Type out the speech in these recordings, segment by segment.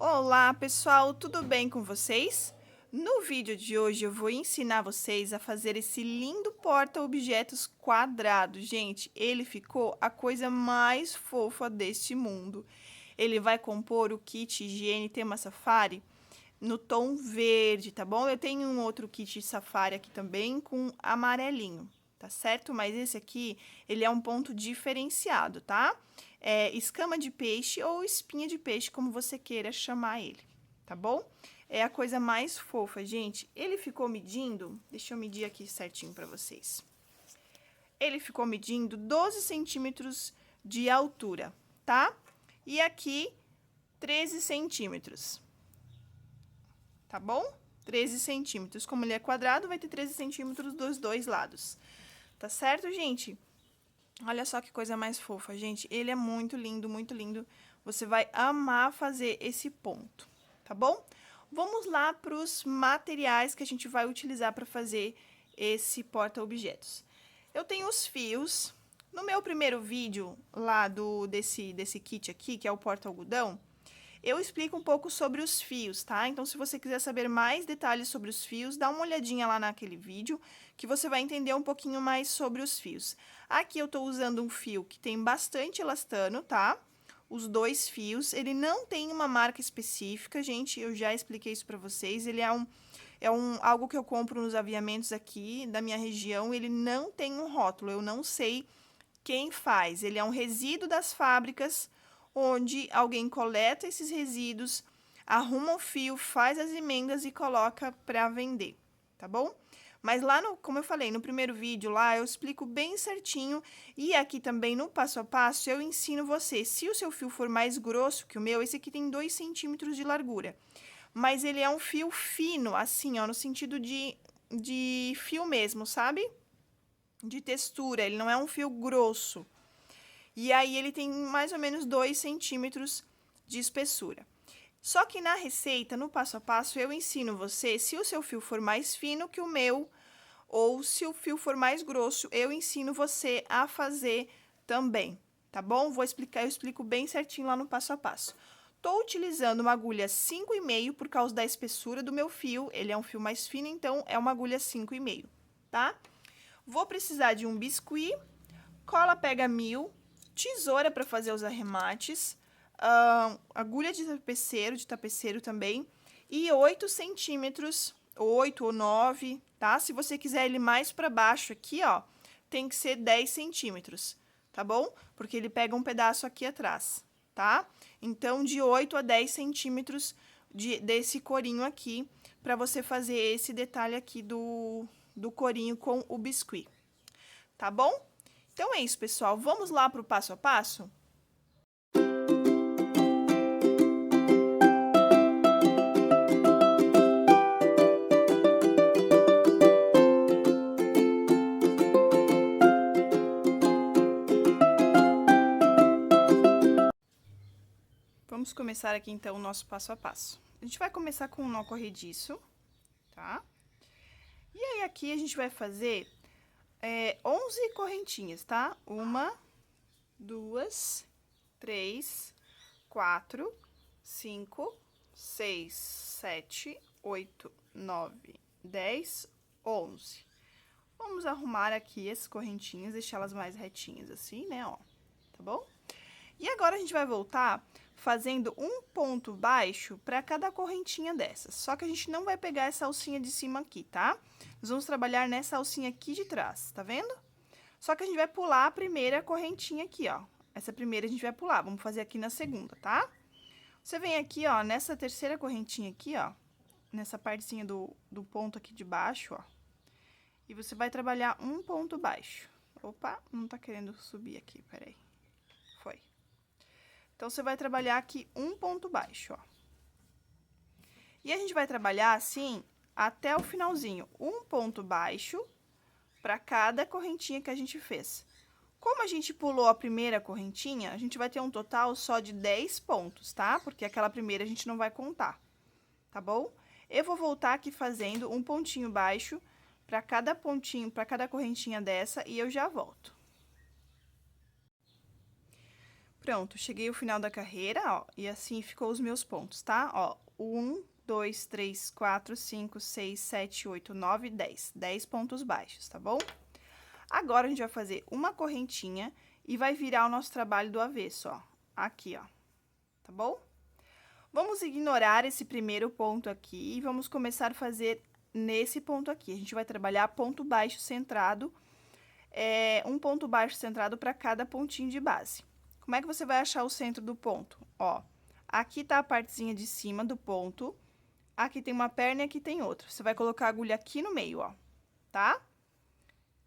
Olá, pessoal, tudo bem com vocês? No vídeo de hoje eu vou ensinar vocês a fazer esse lindo porta-objetos quadrado. Gente, ele ficou a coisa mais fofa deste mundo. Ele vai compor o kit higiene tema safari no tom verde, tá bom? Eu tenho um outro kit safari aqui também com amarelinho, tá certo? Mas esse aqui, ele é um ponto diferenciado, tá? É escama de peixe ou espinha de peixe, como você queira chamar ele, tá bom? É a coisa mais fofa, gente. Ele ficou medindo, deixa eu medir aqui certinho pra vocês. Ele ficou medindo 12 centímetros de altura, tá? E aqui, 13 centímetros, tá bom? 13 centímetros. Como ele é quadrado, vai ter 13 centímetros dos dois lados. Tá certo, gente? Olha só que coisa mais fofa, gente. Ele é muito lindo, muito lindo. Você vai amar fazer esse ponto, tá bom? Vamos lá para os materiais que a gente vai utilizar para fazer esse porta-objetos. Eu tenho os fios. No meu primeiro vídeo lá desse kit aqui, que é o porta-algodão, eu explico um pouco sobre os fios, tá? Então, se você quiser saber mais detalhes sobre os fios, dá uma olhadinha lá naquele vídeo, que você vai entender um pouquinho mais sobre os fios. Aqui eu tô usando um fio que tem bastante elastano, tá? Os dois fios, ele não tem uma marca específica, gente, eu já expliquei isso pra vocês, ele é algo que eu compro nos aviamentos aqui da minha região, ele não tem um rótulo, eu não sei quem faz, ele é um resíduo das fábricas, onde alguém coleta esses resíduos, arruma o fio, faz as emendas e coloca para vender, tá bom? Mas lá como eu falei, no primeiro vídeo lá, eu explico bem certinho e aqui também no passo a passo eu ensino você, se o seu fio for mais grosso que o meu, esse aqui tem 2 centímetros de largura, mas ele é um fio fino, assim, ó, no sentido de fio mesmo, sabe? De textura, ele não é um fio grosso. E aí, ele tem mais ou menos 2 centímetros de espessura. Só que na receita, no passo a passo, eu ensino você, se o seu fio for mais fino que o meu, ou se o fio for mais grosso, eu ensino você a fazer também, tá bom? Eu explico bem certinho lá no passo a passo. Tô utilizando uma agulha 5,5 por causa da espessura do meu fio, ele é um fio mais fino, então é uma agulha 5,5, tá? Vou precisar de um biscuit, cola pega 1000, tesoura para fazer os arremates, agulha de tapeceiro também, e 8 centímetros, 8 ou 9, tá? Se você quiser ele mais para baixo aqui, ó, tem que ser 10 centímetros, tá bom? Porque ele pega um pedaço aqui atrás, tá? Então, de 8 a 10 centímetros desse corinho aqui, para você fazer esse detalhe aqui do corinho com o biscuit, tá bom? Então é isso, pessoal. Vamos lá para o passo a passo? Vamos começar aqui, então, o nosso passo a passo. A gente vai começar com um nó corrediço, tá? E aí, aqui, a gente vai fazer 11 correntinhas, tá? 1, 2, 3, 4, 5, 6, 7, 8, 9, 10, 11. Vamos arrumar aqui as correntinhas, deixá-las mais retinhas assim, né, ó, tá bom? E agora, a gente vai voltar fazendo um ponto baixo para cada correntinha dessas. Só que a gente não vai pegar essa alcinha de cima aqui, tá? Nós vamos trabalhar nessa alcinha aqui de trás, tá vendo? Só que a gente vai pular a primeira correntinha aqui, ó. Essa primeira a gente vai pular, vamos fazer aqui na segunda, tá? Você vem aqui, ó, nessa terceira correntinha aqui, ó, nessa partezinha do ponto aqui de baixo, ó. E você vai trabalhar um ponto baixo. Opa, não tá querendo subir aqui, peraí. Foi. Então, você vai trabalhar aqui um ponto baixo, ó. E a gente vai trabalhar assim até o finalzinho, um ponto baixo para cada correntinha que a gente fez. Como a gente pulou a primeira correntinha, a gente vai ter um total só de 10 pontos, tá? Porque aquela primeira a gente não vai contar, tá bom? Eu vou voltar aqui fazendo um pontinho baixo para cada pontinho, para cada correntinha dessa, e eu já volto. Pronto, cheguei ao final da carreira, ó, e assim ficou os meus pontos, tá? Ó, 1, 2, 3, 4, 5, 6, 7, 8, 9, 10. 10 pontos baixos, tá bom? Agora, a gente vai fazer uma correntinha e vai virar o nosso trabalho do avesso, ó. Aqui, ó. Tá bom? Vamos ignorar esse primeiro ponto aqui e vamos começar a fazer nesse ponto aqui. A gente vai trabalhar ponto baixo centrado, um ponto baixo centrado para cada pontinho de base. Como é que você vai achar o centro do ponto? Ó, aqui tá a partezinha de cima do ponto, aqui tem uma perna e aqui tem outra. Você vai colocar a agulha aqui no meio, ó, tá?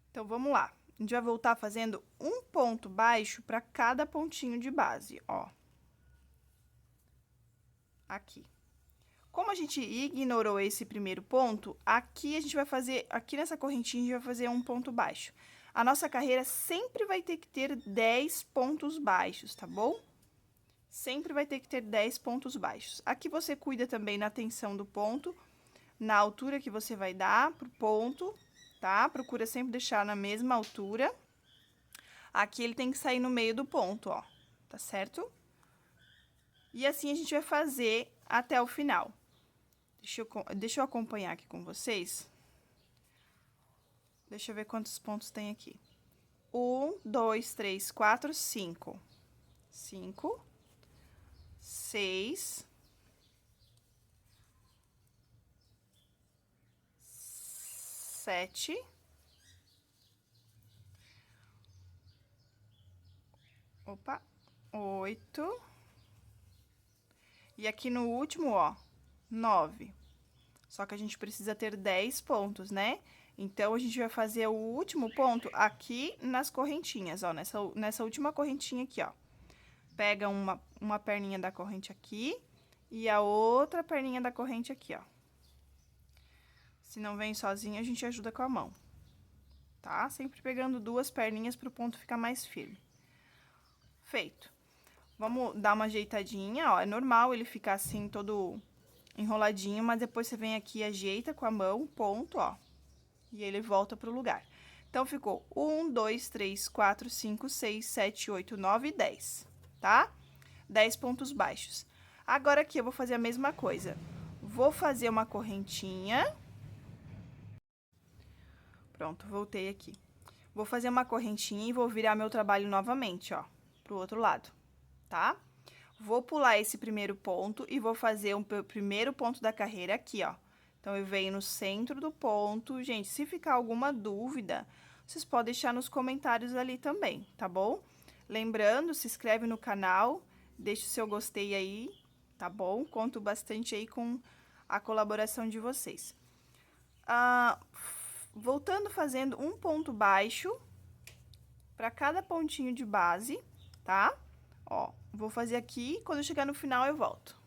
Então, vamos lá. A gente vai voltar fazendo um ponto baixo para cada pontinho de base, ó. Aqui. Como a gente ignorou esse primeiro ponto, aqui a gente vai fazer, aqui nessa correntinha, a gente vai fazer um ponto baixo. A nossa carreira sempre vai ter que ter 10 pontos baixos, tá bom? Sempre vai ter que ter 10 pontos baixos. Aqui você cuida também na tensão do ponto, na altura que você vai dar pro ponto, tá? Procura sempre deixar na mesma altura. Aqui ele tem que sair no meio do ponto, ó, tá certo? E assim a gente vai fazer até o final. Deixa eu acompanhar aqui com vocês. Deixa eu ver quantos pontos tem aqui. 1, 2, 3, 4, 5. 5, 6, 7, opa, 8, e aqui no último, ó, 9. Só que a gente precisa ter 10 pontos, né? Então, a gente vai fazer o último ponto aqui nas correntinhas, ó, nessa última correntinha aqui, ó. Pega uma perninha da corrente aqui e a outra perninha da corrente aqui, ó. Se não vem sozinho, a gente ajuda com a mão, tá? Sempre pegando duas perninhas para o ponto ficar mais firme. Feito. Vamos dar uma ajeitadinha, ó. É normal ele ficar assim, todo enroladinho, mas depois você vem aqui e ajeita com a mão, ponto, ó. E ele volta pro lugar. Então, ficou 1, 2, 3, 4, 5, 6, 7, 8, 9 e 10, tá? 10 pontos baixos. Agora, aqui, eu vou fazer a mesma coisa. Vou fazer uma correntinha. Pronto, voltei aqui. Vou fazer uma correntinha e vou virar meu trabalho novamente, ó, pro outro lado, tá? Vou pular esse primeiro ponto e vou fazer o primeiro ponto da carreira aqui, ó. Então, eu venho no centro do ponto. Gente, se ficar alguma dúvida, vocês podem deixar nos comentários ali também, tá bom? Lembrando, se inscreve no canal, deixa o seu gostei aí, tá bom? Conto bastante aí com a colaboração de vocês. Voltando, fazendo um ponto baixo para cada pontinho de base, tá? Ó, vou fazer aqui, quando eu chegar no final, eu volto.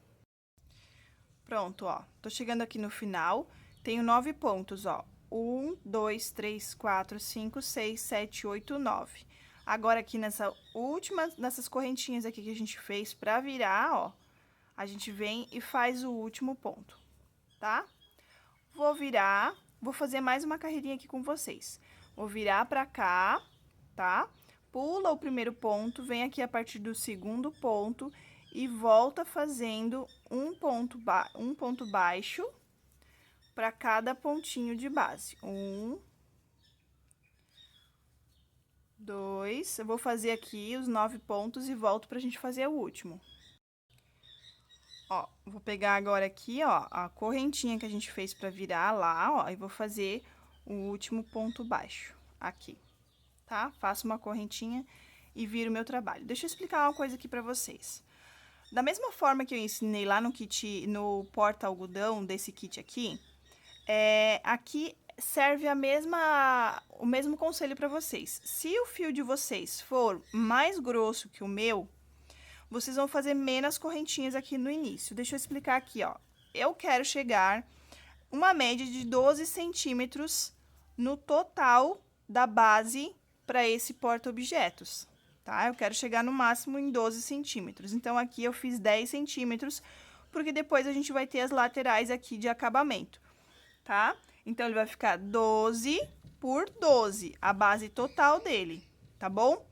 Pronto, ó, tô chegando aqui no final, tenho 9 pontos, ó. 1, 2, 3, 4, 5, 6, 7, 8, 9. Agora, aqui nessas correntinhas aqui que a gente fez pra virar, ó, a gente vem e faz o último ponto, tá? Vou virar, vou fazer mais uma carreirinha aqui com vocês. Vou virar pra cá, tá? Pula o primeiro ponto, vem aqui a partir do segundo ponto e volta fazendo um ponto baixo para cada pontinho de base. 1, 2, eu vou fazer aqui os 9 pontos e volto pra gente fazer o último. Ó, vou pegar agora aqui, ó, a correntinha que a gente fez pra virar lá, ó, e vou fazer o último ponto baixo aqui, tá? Faço uma correntinha e viro o meu trabalho. Deixa eu explicar uma coisa aqui pra vocês. Da mesma forma que eu ensinei lá no kit, no porta-algodão desse kit aqui, aqui serve o mesmo conselho para vocês. Se o fio de vocês for mais grosso que o meu, vocês vão fazer menos correntinhas aqui no início. Deixa eu explicar aqui, ó. Eu quero chegar uma média de 12 centímetros no total da base para esse porta-objetos, tá? Eu quero chegar no máximo em 12 centímetros. Então, aqui eu fiz 10 centímetros, porque depois a gente vai ter as laterais aqui de acabamento, tá? Então, ele vai ficar 12 por 12, a base total dele, tá bom?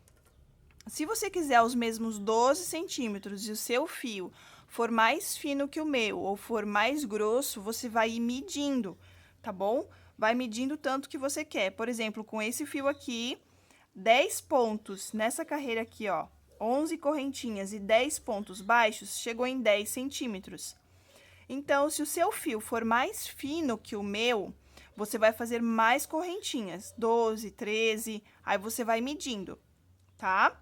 Se você quiser os mesmos 12 centímetros e o seu fio for mais fino que o meu ou for mais grosso, você vai ir medindo, tá bom? Vai medindo tanto que você quer. Por exemplo, com esse fio aqui, 10 pontos nessa carreira aqui, ó, 11 correntinhas e 10 pontos baixos, chegou em 10 centímetros. Então, se o seu fio for mais fino que o meu, você vai fazer mais correntinhas, 12, 13, aí você vai medindo, tá?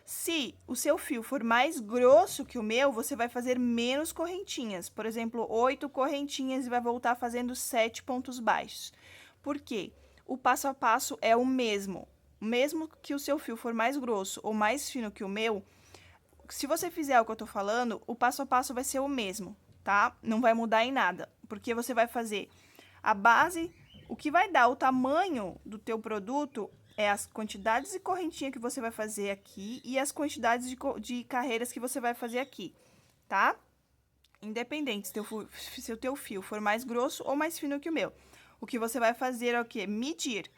Se o seu fio for mais grosso que o meu, você vai fazer menos correntinhas. Por exemplo, 8 correntinhas e vai voltar fazendo 7 pontos baixos. Por quê? O passo a passo é o mesmo. Mesmo que o seu fio for mais grosso ou mais fino que o meu, se você fizer o que eu tô falando, o passo a passo vai ser o mesmo, tá? Não vai mudar em nada, porque você vai fazer a base, o que vai dar o tamanho do teu produto é as quantidades de correntinha que você vai fazer aqui e as quantidades de carreiras que você vai fazer aqui, tá? Independente se o teu fio for mais grosso ou mais fino que o meu. O que você vai fazer é o quê? Medir.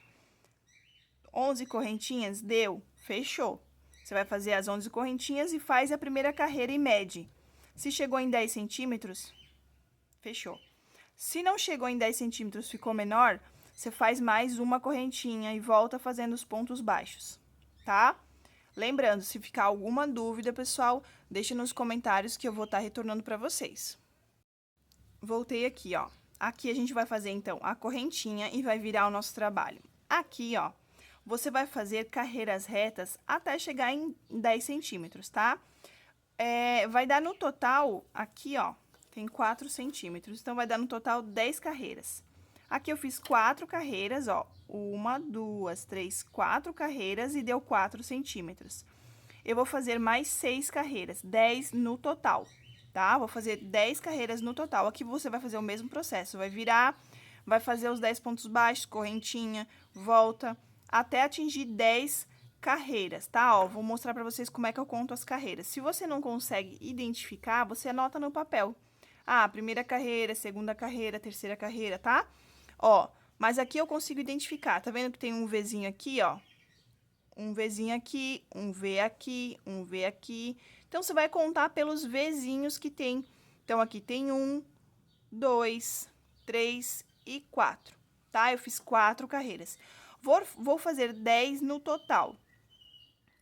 11 correntinhas, deu, fechou. Você vai fazer as 11 correntinhas e faz a primeira carreira e mede. Se chegou em 10 centímetros, fechou. Se não chegou em 10 centímetros, ficou menor, você faz mais uma correntinha e volta fazendo os pontos baixos, tá? Lembrando, se ficar alguma dúvida, pessoal, deixa nos comentários que eu vou estar retornando para vocês. Voltei aqui, ó. Aqui a gente vai fazer, então, a correntinha e vai virar o nosso trabalho. Aqui, ó, você vai fazer carreiras retas até chegar em 10 centímetros, tá? Vai dar no total, aqui, ó, tem 4 centímetros, então vai dar no total 10 carreiras. Aqui eu fiz 4 carreiras, ó, 1, 2, 3, 4 carreiras e deu 4 centímetros. Eu vou fazer mais 6 carreiras, 10 no total, tá? Vou fazer 10 carreiras no total. Aqui você vai fazer o mesmo processo, vai virar, vai fazer os 10 pontos baixos, correntinha, volta, até atingir 10 carreiras, tá? Ó, vou mostrar pra vocês como é que eu conto as carreiras. Se você não consegue identificar, você anota no papel. Ah, primeira carreira, segunda carreira, terceira carreira, tá? Ó, mas aqui eu consigo identificar, tá vendo que tem um Vzinho aqui, ó? Um Vzinho aqui, um V aqui, um V aqui. Então, você vai contar pelos Vzinhos que tem. Então, aqui tem 1, 2, 3 e 4, tá? Eu fiz 4 carreiras. Vou fazer 10 no total,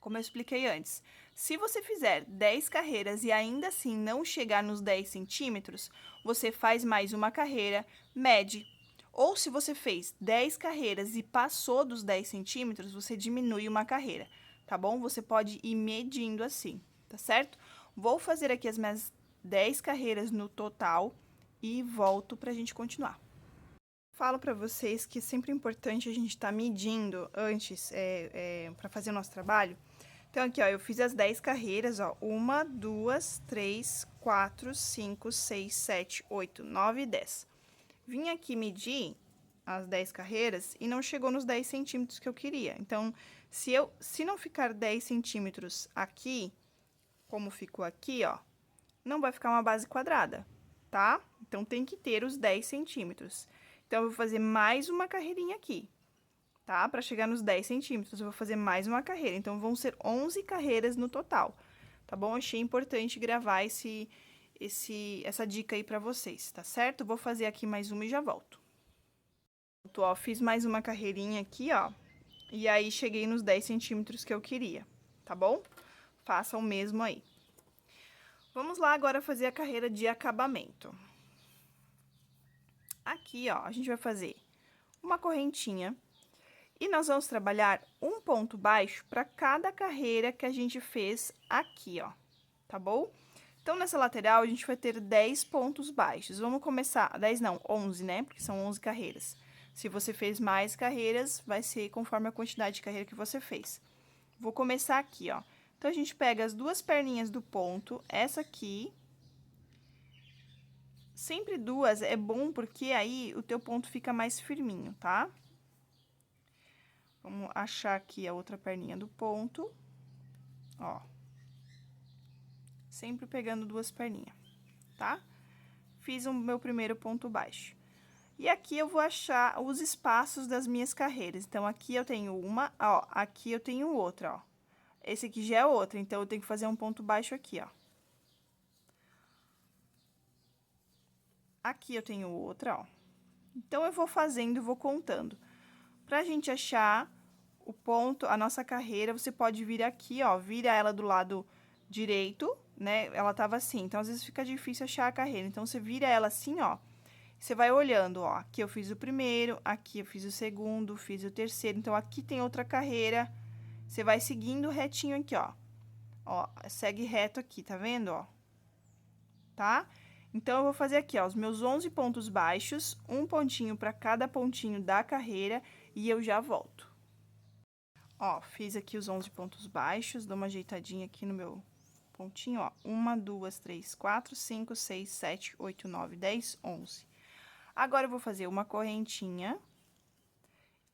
como eu expliquei antes. Se você fizer 10 carreiras e ainda assim não chegar nos 10 centímetros, você faz mais uma carreira, mede. Ou se você fez 10 carreiras e passou dos 10 centímetros, você diminui uma carreira, tá bom? Você pode ir medindo assim, tá certo? Vou fazer aqui as minhas 10 carreiras no total e volto pra gente continuar. Falo pra vocês que é sempre importante a gente estar medindo antes, para fazer o nosso trabalho. Então, aqui, ó, eu fiz as 10 carreiras, ó, 1, 2, 3, 4, 5, 6, 7, 8, 9 e 10. Vim aqui medir as 10 carreiras e não chegou nos 10 centímetros que eu queria. Então, se não ficar 10 centímetros aqui, como ficou aqui, ó, não vai ficar uma base quadrada, tá? Então, tem que ter os 10 centímetros. Então, eu vou fazer mais uma carreirinha aqui, tá? Para chegar nos 10 centímetros, eu vou fazer mais uma carreira. Então, vão ser 11 carreiras no total, tá bom? Achei importante gravar essa dica aí pra vocês, tá certo? Vou fazer aqui mais uma e já volto. Ó, fiz mais uma carreirinha aqui, ó, e aí cheguei nos 10 centímetros que eu queria, tá bom? Faça o mesmo aí. Vamos lá agora fazer a carreira de acabamento. Aqui, ó, a gente vai fazer uma correntinha e nós vamos trabalhar um ponto baixo para cada carreira que a gente fez aqui, ó, tá bom? Então, nessa lateral, a gente vai ter 10 pontos baixos. Vamos começar, 10 não, 11, né? Porque são 11 carreiras. Se você fez mais carreiras, vai ser conforme a quantidade de carreira que você fez. Vou começar aqui, ó. Então, a gente pega as duas perninhas do ponto, essa aqui. Sempre duas é bom, porque aí o teu ponto fica mais firminho, tá? Vamos achar aqui a outra perninha do ponto, ó. Sempre pegando duas perninhas, tá? Fiz o meu primeiro ponto baixo. E aqui eu vou achar os espaços das minhas carreiras. Então, aqui eu tenho uma, ó, aqui eu tenho outra, ó. esse aqui já é outro, então eu tenho que fazer um ponto baixo aqui, ó. Aqui eu tenho outra, ó. Então, eu vou fazendo e vou contando. Pra gente achar o ponto, a nossa carreira, você pode vir aqui, ó, vira ela do lado direito, né? Ela tava assim, então às vezes fica difícil achar a carreira. Então, você vira ela assim, ó, você vai olhando, ó, aqui eu fiz o primeiro, aqui eu fiz o segundo, fiz o terceiro, então aqui tem outra carreira. Você vai seguindo retinho aqui, ó. Ó, segue reto aqui, tá vendo, ó? Tá? Então, eu vou fazer aqui, ó, os meus 11 pontos baixos, um pontinho para cada pontinho da carreira, e eu já volto. Ó, fiz aqui os 11 pontos baixos, dou uma ajeitadinha aqui no meu pontinho, ó. 1, 2, 3, 4, 5, 6, 7, 8, 9, 10, 11. Agora, eu vou fazer uma correntinha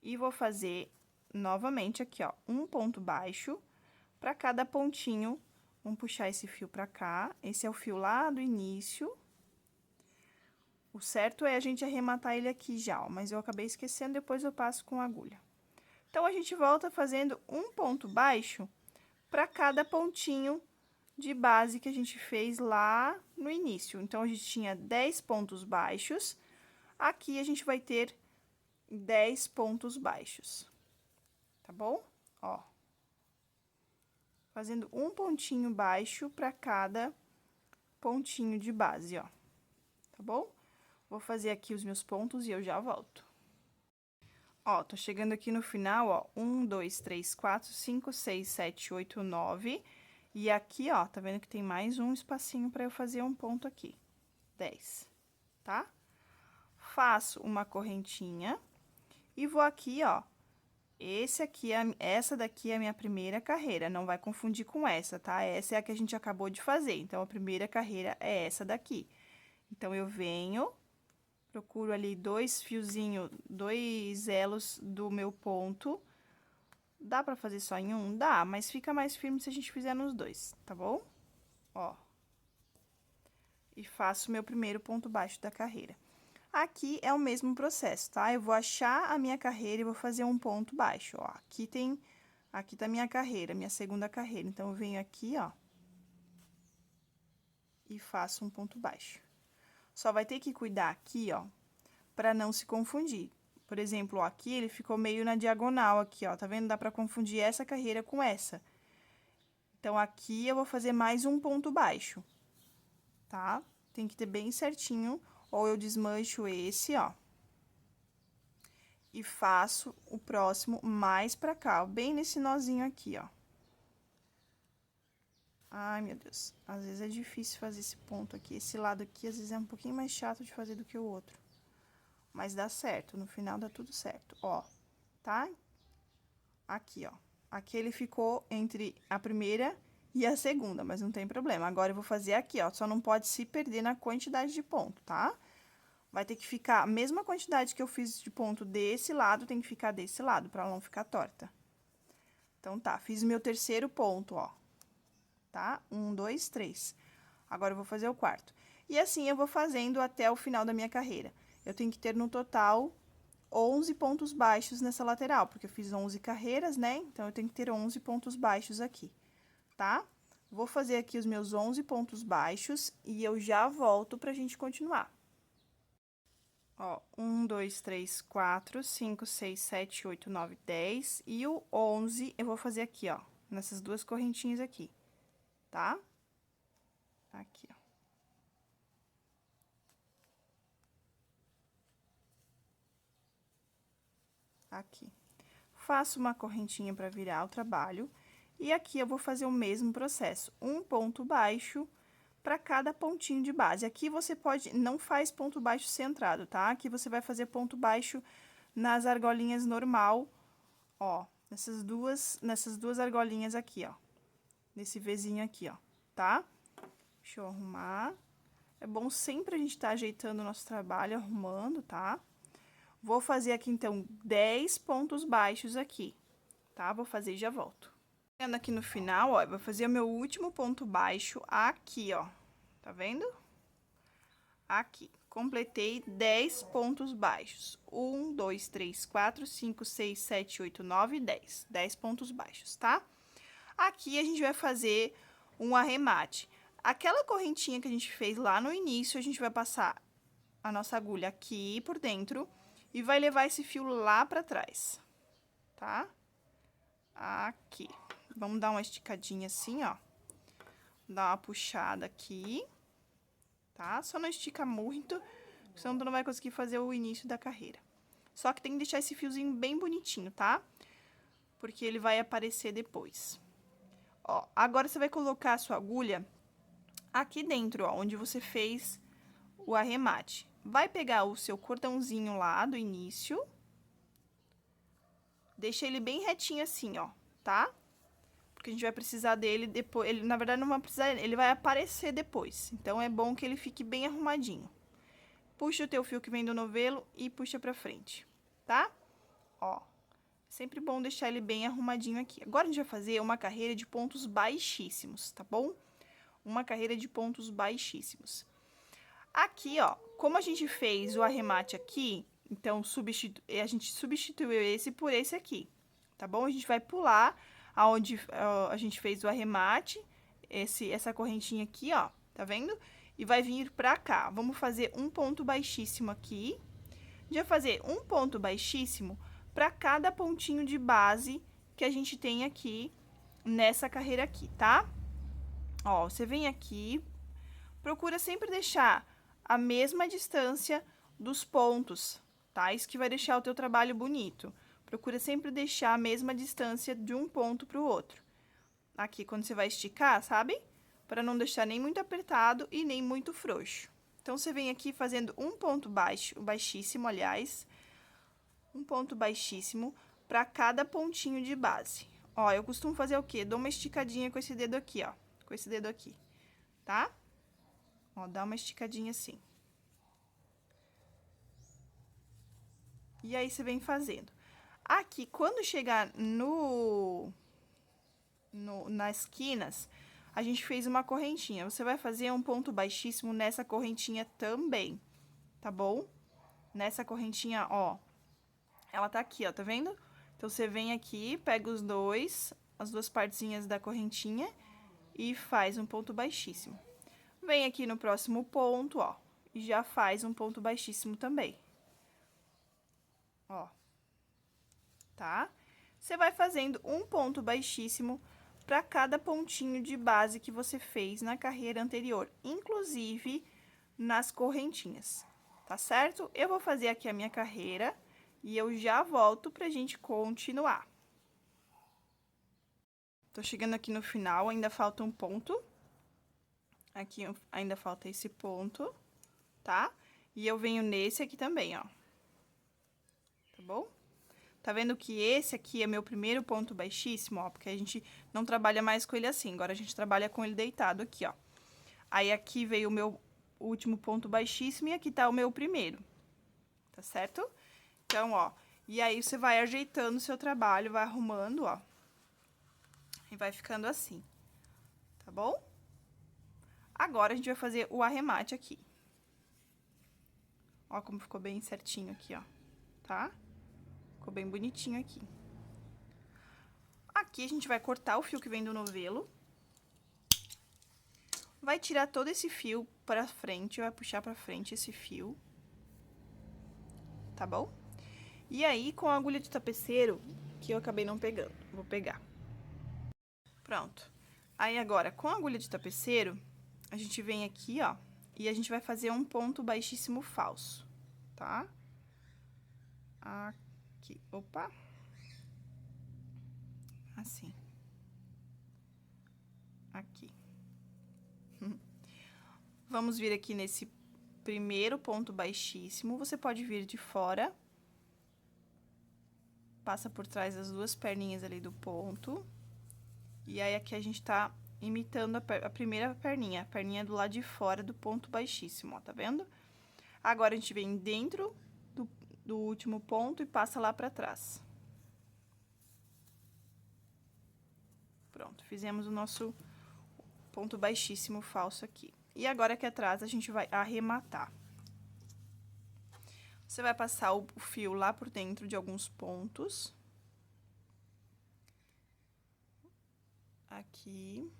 e vou fazer novamente aqui, ó, um ponto baixo para cada pontinho. Vamos puxar esse fio pra cá, esse é o fio lá do início. O certo é a gente arrematar ele aqui já, ó, mas eu acabei esquecendo, depois eu passo com a agulha. Então, a gente volta fazendo um ponto baixo para cada pontinho de base que a gente fez lá no início. Então, a gente tinha 10 pontos baixos, aqui a gente vai ter 10 pontos baixos, tá bom? Ó. Fazendo um pontinho baixo para cada pontinho de base, ó, tá bom? Vou fazer aqui os meus pontos e eu já volto. Ó, tô chegando aqui no final, ó, 1, 2, 3, 4, 5, 6, 7, 8, 9. E aqui, ó, tá vendo que tem mais um espacinho pra eu fazer um ponto aqui. 10, tá? Faço uma correntinha e vou aqui, ó. Essa daqui é a minha primeira carreira, não vai confundir com essa, tá? Essa é a que a gente acabou de fazer, então, a primeira carreira é essa daqui. Então, eu venho, procuro ali dois fiozinhos, dois elos do meu ponto. Dá pra fazer só em um? Dá, mas fica mais firme se a gente fizer nos dois, tá bom? Ó. E faço o meu primeiro ponto baixo da carreira. Aqui é o mesmo processo, tá? Eu vou achar a minha carreira e vou fazer um ponto baixo, ó. Aqui tá minha carreira, minha segunda carreira. Então, eu venho aqui, ó. E faço um ponto baixo. Só vai ter que cuidar aqui, ó, pra não se confundir. Por exemplo, ó, aqui ele ficou meio na diagonal aqui, ó, tá vendo? Dá pra confundir essa carreira com essa. Então, aqui eu vou fazer mais um ponto baixo, tá? Tem que ter bem certinho, ou eu desmancho esse, ó. E faço o próximo mais pra cá, ó, bem nesse nozinho aqui, ó. Ai, meu Deus, às vezes é difícil fazer esse ponto aqui. Esse lado aqui, às vezes, é um pouquinho mais chato de fazer do que o outro. Mas dá certo, no final dá tudo certo, ó, tá? Aqui, ó. Aqui ele ficou entre a primeira e a segunda, mas não tem problema. Agora, eu vou fazer aqui, ó, só não pode se perder na quantidade de ponto, tá? Vai ter que ficar a mesma quantidade que eu fiz de ponto desse lado, tem que ficar desse lado, pra ela não ficar torta. Então, tá, fiz o meu terceiro ponto, ó. Tá? 1, 2, 3. Agora, eu vou fazer o quarto. E assim, eu vou fazendo até o final da minha carreira. Eu tenho que ter, no total, 11 pontos baixos nessa lateral, porque eu fiz 11 carreiras, né? Então, eu tenho que ter 11 pontos baixos aqui, tá? Vou fazer aqui os meus 11 pontos baixos e eu já volto pra gente continuar. Ó, 1, 2, 3, 4, 5, 6, 7, 8, 9, 10. E o 11 eu vou fazer aqui, ó, nessas duas correntinhas aqui. Tá? Aqui, ó. Aqui. Faço uma correntinha pra virar o trabalho. E aqui eu vou fazer o mesmo processo. Um ponto baixo pra cada pontinho de base. Aqui você não faz ponto baixo centrado, tá? Aqui você vai fazer ponto baixo nas argolinhas normal, ó. Nessas duas argolinhas aqui, ó. Nesse Vzinho aqui, ó. Tá? Deixa eu arrumar. É bom sempre a gente tá ajeitando o nosso trabalho, arrumando, tá? Vou fazer aqui, então, 10 pontos baixos aqui, tá? Vou fazer e já volto. Chegando aqui no final, ó, eu vou fazer o meu último ponto baixo aqui, ó. Tá vendo? Aqui. Completei 10 pontos baixos. 1, 2, 3, 4, 5, 6, 7, 8, 9, 10. 10 pontos baixos, tá? Aqui a gente vai fazer um arremate. Aquela correntinha que a gente fez lá no início, a gente vai passar a nossa agulha aqui por dentro e vai levar esse fio lá pra trás, tá? Aqui. Vamos dar uma esticadinha assim, ó. Dar uma puxada aqui, tá? Só não estica muito, senão tu não vai conseguir fazer o início da carreira. Só que tem que deixar esse fiozinho bem bonitinho, tá? Porque ele vai aparecer depois. Ó, agora você vai colocar a sua agulha aqui dentro, ó, onde você fez o arremate. Vai pegar o seu cordãozinho lá do início. Deixa ele bem retinho assim, ó, tá? Porque a gente vai precisar dele depois. Ele, na verdade, não vai precisar, ele vai aparecer depois. Então, é bom que ele fique bem arrumadinho. Puxa o teu fio que vem do novelo e puxa pra frente, tá? Ó, sempre bom deixar ele bem arrumadinho aqui. Agora, a gente vai fazer uma carreira de pontos baixíssimos, tá bom? Uma carreira de pontos baixíssimos. Aqui, ó, como a gente fez o arremate aqui, então, a gente substituiu esse por esse aqui, tá bom? A gente vai pular aonde a gente fez o arremate, essa correntinha aqui, ó, tá vendo? E vai vir pra cá. Vamos fazer um ponto baixíssimo aqui. A gente vai fazer um ponto baixíssimo pra cada pontinho de base que a gente tem aqui nessa carreira aqui, tá? Ó, você vem aqui, procura sempre deixar a mesma distância dos pontos, tá? Isso que vai deixar o teu trabalho bonito. Procura sempre deixar a mesma distância de um ponto para o outro. Aqui, quando você vai esticar, sabe? Para não deixar nem muito apertado e nem muito frouxo. Então, você vem aqui fazendo um ponto baixíssimo, aliás, um ponto baixíssimo para cada pontinho de base. Ó, eu costumo fazer o quê? Dou uma esticadinha com esse dedo aqui, ó. Com esse dedo aqui, tá? Ó, dá uma esticadinha assim. E aí, você vem fazendo. Aqui, quando chegar nas esquinas, a gente fez uma correntinha. Você vai fazer um ponto baixíssimo nessa correntinha também, tá bom? Nessa correntinha, ó, ela tá aqui, ó, tá vendo? Então, você vem aqui, pega as duas partezinhas da correntinha e faz um ponto baixíssimo. Vem aqui no próximo ponto, ó, e já faz um ponto baixíssimo também. Ó, tá? Você vai fazendo um ponto baixíssimo para cada pontinho de base que você fez na carreira anterior, inclusive nas correntinhas, tá certo? Eu vou fazer aqui a minha carreira e eu já volto pra gente continuar. Tô chegando aqui no final, ainda falta um ponto. Aqui ainda falta esse ponto, tá? E eu venho nesse aqui também, ó. Tá bom? Tá vendo que esse aqui é meu primeiro ponto baixíssimo, ó? Porque a gente não trabalha mais com ele assim, agora a gente trabalha com ele deitado aqui, ó. Aí, aqui veio o meu último ponto baixíssimo e aqui tá o meu primeiro, tá certo? Então, ó, e aí você vai ajeitando o seu trabalho, vai arrumando, ó. E vai ficando assim, tá bom? Agora, a gente vai fazer o arremate aqui. Ó como ficou bem certinho aqui, ó, tá? Ficou bem bonitinho aqui. Aqui, a gente vai cortar o fio que vem do novelo. Vai tirar todo esse fio pra frente, vai puxar pra frente esse fio. Tá bom? E aí, com a agulha de tapeceiro, que eu acabei não pegando, vou pegar. Pronto. Aí, agora, com a agulha de tapeceiro, a gente vem aqui, ó, e a gente vai fazer um ponto baixíssimo falso, tá? Aqui, opa. Assim. Aqui. Vamos vir aqui nesse primeiro ponto baixíssimo, você pode vir de fora. Passa por trás das duas perninhas ali do ponto. E aí, aqui a gente tá imitando a primeira perninha, a perninha do lado de fora do ponto baixíssimo, ó, tá vendo? Agora, a gente vem dentro do último ponto e passa lá pra trás. Pronto, fizemos o nosso ponto baixíssimo falso aqui. E agora, aqui atrás, a gente vai arrematar. Você vai passar o fio lá por dentro de alguns pontos. aqui.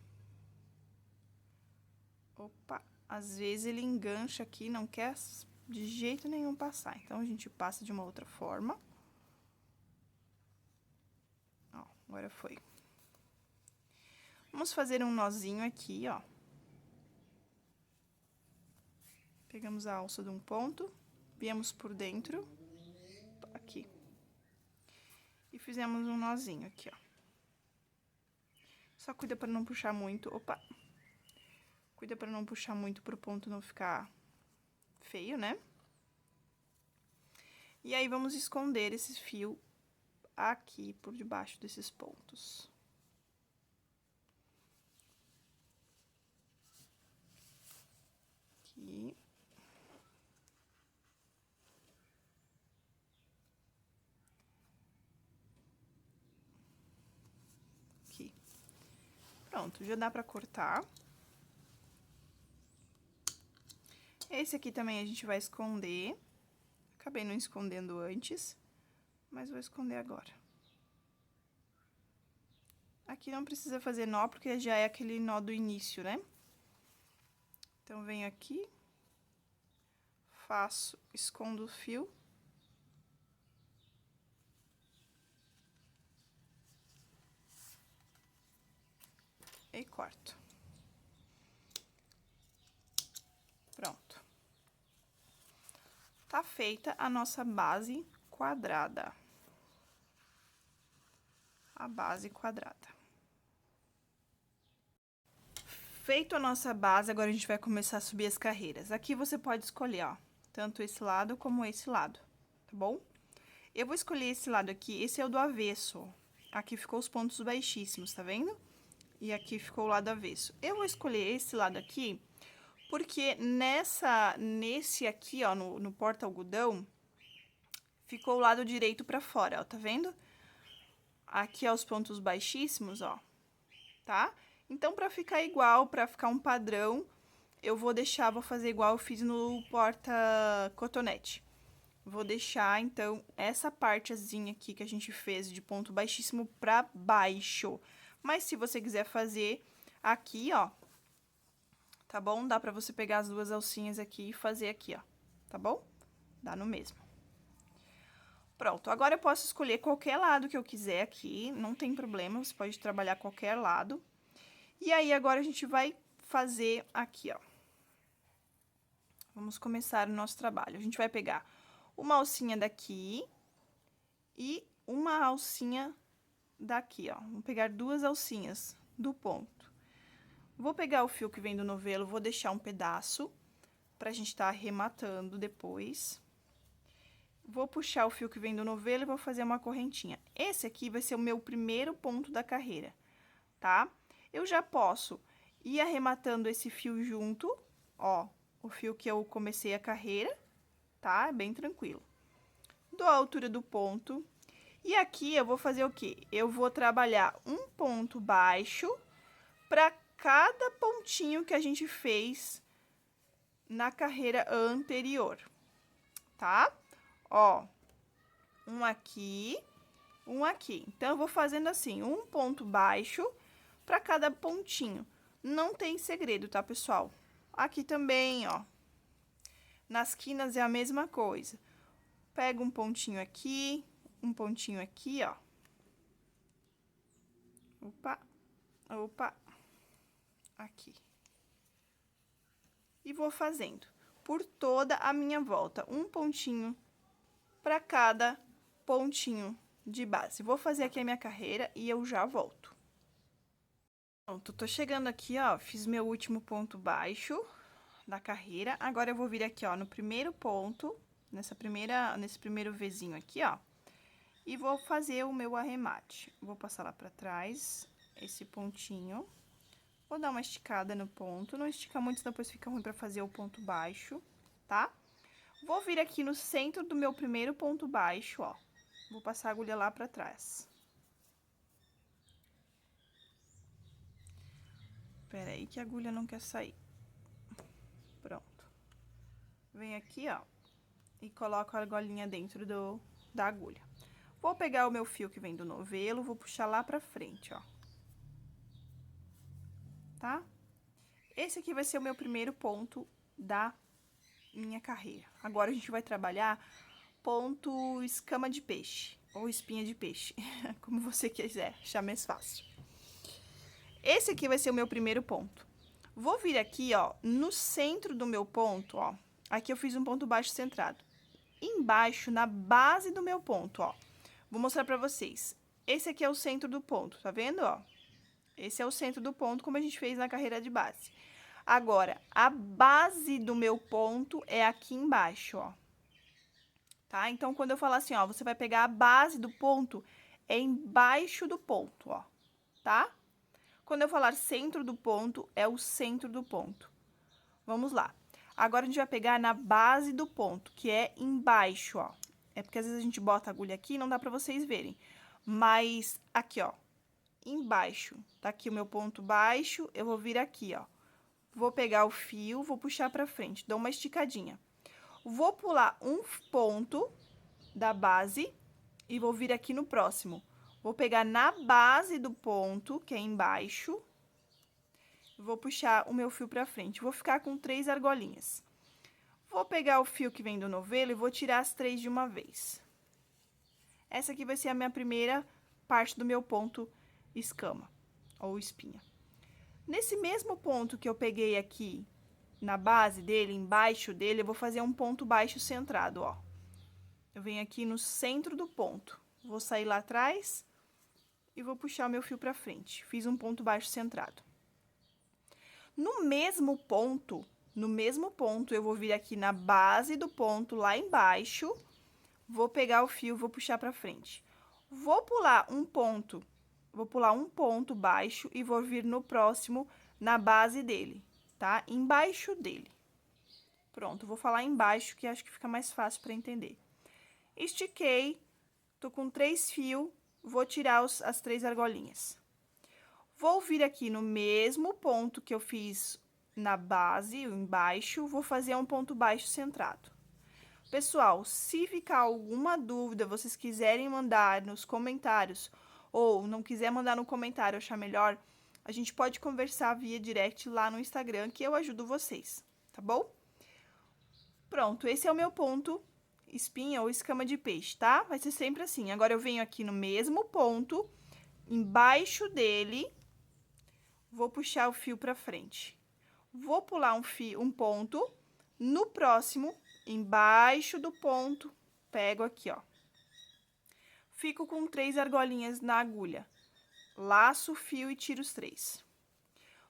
Opa, às vezes ele engancha aqui, não quer de jeito nenhum passar. Então, a gente passa de uma outra forma. Ó, agora foi. Vamos fazer um nozinho aqui, ó. Pegamos a alça de um ponto, viemos por dentro, aqui. E fizemos um nozinho aqui, ó. Só cuida pra não puxar muito, opa. Cuida pra não puxar muito pro ponto não ficar feio, né? E aí, vamos esconder esse fio aqui por debaixo desses pontos. Aqui. Aqui. Pronto, já dá pra cortar. Esse aqui também a gente vai esconder. Acabei não escondendo antes, mas vou esconder agora. Aqui não precisa fazer nó, porque já é aquele nó do início, né? Então, venho aqui, escondo o fio. E corto. Pronto. Tá feita a nossa base quadrada. A base quadrada. Feito a nossa base, agora a gente vai começar a subir as carreiras. Aqui você pode escolher, ó, tanto esse lado como esse lado, tá bom? Eu vou escolher esse lado aqui, esse é o do avesso. Aqui ficou os pontos baixíssimos, tá vendo? E aqui ficou o lado avesso. Eu vou escolher esse lado aqui, porque nesse aqui, ó, no porta-algodão, ficou o lado direito pra fora, ó, tá vendo? Aqui é os pontos baixíssimos, ó, tá? Então, pra ficar igual, pra ficar um padrão, vou fazer igual eu fiz no porta-cotonete. Vou deixar, então, essa partezinha aqui que a gente fez de ponto baixíssimo pra baixo. Mas, se você quiser fazer aqui, ó, tá bom? Dá pra você pegar as duas alcinhas aqui e fazer aqui, ó, tá bom? Dá no mesmo. Pronto, agora eu posso escolher qualquer lado que eu quiser aqui, não tem problema, você pode trabalhar qualquer lado. E aí, agora a gente vai fazer aqui, ó. Vamos começar o nosso trabalho. A gente vai pegar uma alcinha daqui e uma alcinha daqui, ó. Vou pegar duas alcinhas do ponto. Vou pegar o fio que vem do novelo, vou deixar um pedaço pra gente tá arrematando depois. Vou puxar o fio que vem do novelo e vou fazer uma correntinha. Esse aqui vai ser o meu primeiro ponto da carreira, tá? Eu já posso ir arrematando esse fio junto, ó, o fio que eu comecei a carreira, tá? É bem tranquilo. Dou a altura do ponto. E aqui eu vou fazer o quê? Eu vou trabalhar um ponto baixo para cada pontinho que a gente fez na carreira anterior, tá? Ó, um aqui, um aqui. Então, eu vou fazendo assim, um ponto baixo para cada pontinho. Não tem segredo, tá, pessoal? Aqui também, ó, nas quinas é a mesma coisa. Pego um pontinho aqui, ó. Opa, opa, aqui. E vou fazendo por toda a minha volta, um pontinho para cada pontinho de base. Vou fazer aqui a minha carreira e eu já volto. Pronto, tô chegando aqui, ó, fiz meu último ponto baixo da carreira. Agora, eu vou vir aqui, ó, no primeiro ponto, nesse primeiro Vzinho aqui, ó, e vou fazer o meu arremate. Vou passar lá pra trás, esse pontinho. Vou dar uma esticada no ponto, não estica muito, depois fica ruim pra fazer o ponto baixo, tá? Vou vir aqui no centro do meu primeiro ponto baixo, ó. Vou passar a agulha lá pra trás. Pera aí que a agulha não quer sair. Pronto. Venho aqui, ó, e coloco a argolinha dentro da agulha. Vou pegar o meu fio que vem do novelo, vou puxar lá pra frente, ó. tá? Esse aqui vai ser o meu primeiro ponto da minha carreira. Agora, a gente vai trabalhar ponto escama de peixe, ou espinha de peixe, como você quiser, achar mais fácil. Esse aqui vai ser o meu primeiro ponto. Vou vir aqui, ó, no centro do meu ponto, ó. Aqui eu fiz um ponto baixo centrado. Embaixo, na base do meu ponto, ó. Vou mostrar pra vocês. Esse aqui é o centro do ponto, tá vendo, ó? Esse é o centro do ponto, como a gente fez na carreira de base. Agora, a base do meu ponto é aqui embaixo, ó. Tá? Então, quando eu falar assim, ó, você vai pegar a base do ponto, é embaixo do ponto, ó. Tá? Quando eu falar centro do ponto, é o centro do ponto. Vamos lá. Agora, a gente vai pegar na base do ponto, que é embaixo, ó. É porque às vezes a gente bota a agulha aqui e não dá pra vocês verem. Mas aqui, ó, embaixo, tá aqui o meu ponto baixo, eu vou vir aqui, ó. Vou pegar o fio, vou puxar pra frente, dou uma esticadinha. Vou pular um ponto da base e vou vir aqui no próximo. Vou pegar na base do ponto, que é embaixo, vou puxar o meu fio pra frente. Vou ficar com 3 argolinhas. Vou pegar o fio que vem do novelo e vou tirar as 3 de uma vez. Essa aqui vai ser a minha primeira parte do meu ponto escama, ou espinha. Nesse mesmo ponto que eu peguei aqui, na base dele, embaixo dele, eu vou fazer um ponto baixo centrado, ó. Eu venho aqui no centro do ponto, vou sair lá atrás e vou puxar o meu fio pra frente. Fiz um ponto baixo centrado. No mesmo ponto, eu vou vir aqui na base do ponto, lá embaixo, vou pegar o fio, vou puxar pra frente. Vou pular um ponto baixo e vou vir no próximo, na base dele, tá? Embaixo dele. Pronto, vou falar embaixo, que acho que fica mais fácil pra entender. Estiquei, tô com 3 fios, vou tirar as 3 argolinhas. Vou vir aqui no mesmo ponto que eu fiz na base, embaixo, vou fazer um ponto baixo centrado. Pessoal, se ficar alguma dúvida, vocês quiserem mandar nos comentários, ou não quiser mandar no comentário, achar melhor, a gente pode conversar via direct lá no Instagram, que eu ajudo vocês, tá bom? Pronto, esse é o meu ponto espinha ou escama de peixe, tá? Vai ser sempre assim. Agora, eu venho aqui no mesmo ponto, embaixo dele, vou puxar o fio pra frente. Vou pular um ponto, no próximo, embaixo do ponto, pego aqui, ó. Fico com 3 argolinhas na agulha. Laço o fio e tiro os 3.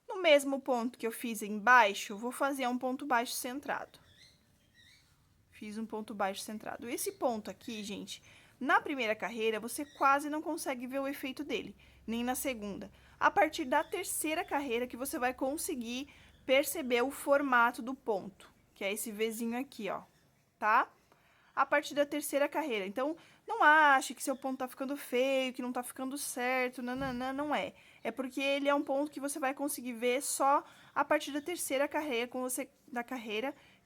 No mesmo ponto que eu fiz embaixo, vou fazer um ponto baixo centrado. Fiz um ponto baixo centrado. Esse ponto aqui, gente, na primeira carreira, você quase não consegue ver o efeito dele, nem na segunda. A partir da terceira carreira que você vai conseguir perceber o formato do ponto, que é esse Vzinho aqui, ó, tá? A partir da terceira carreira. Então, não ache que seu ponto tá ficando feio, que não tá ficando certo, nananã, não é. É porque ele é um ponto que você vai conseguir ver só a partir da terceira carreira,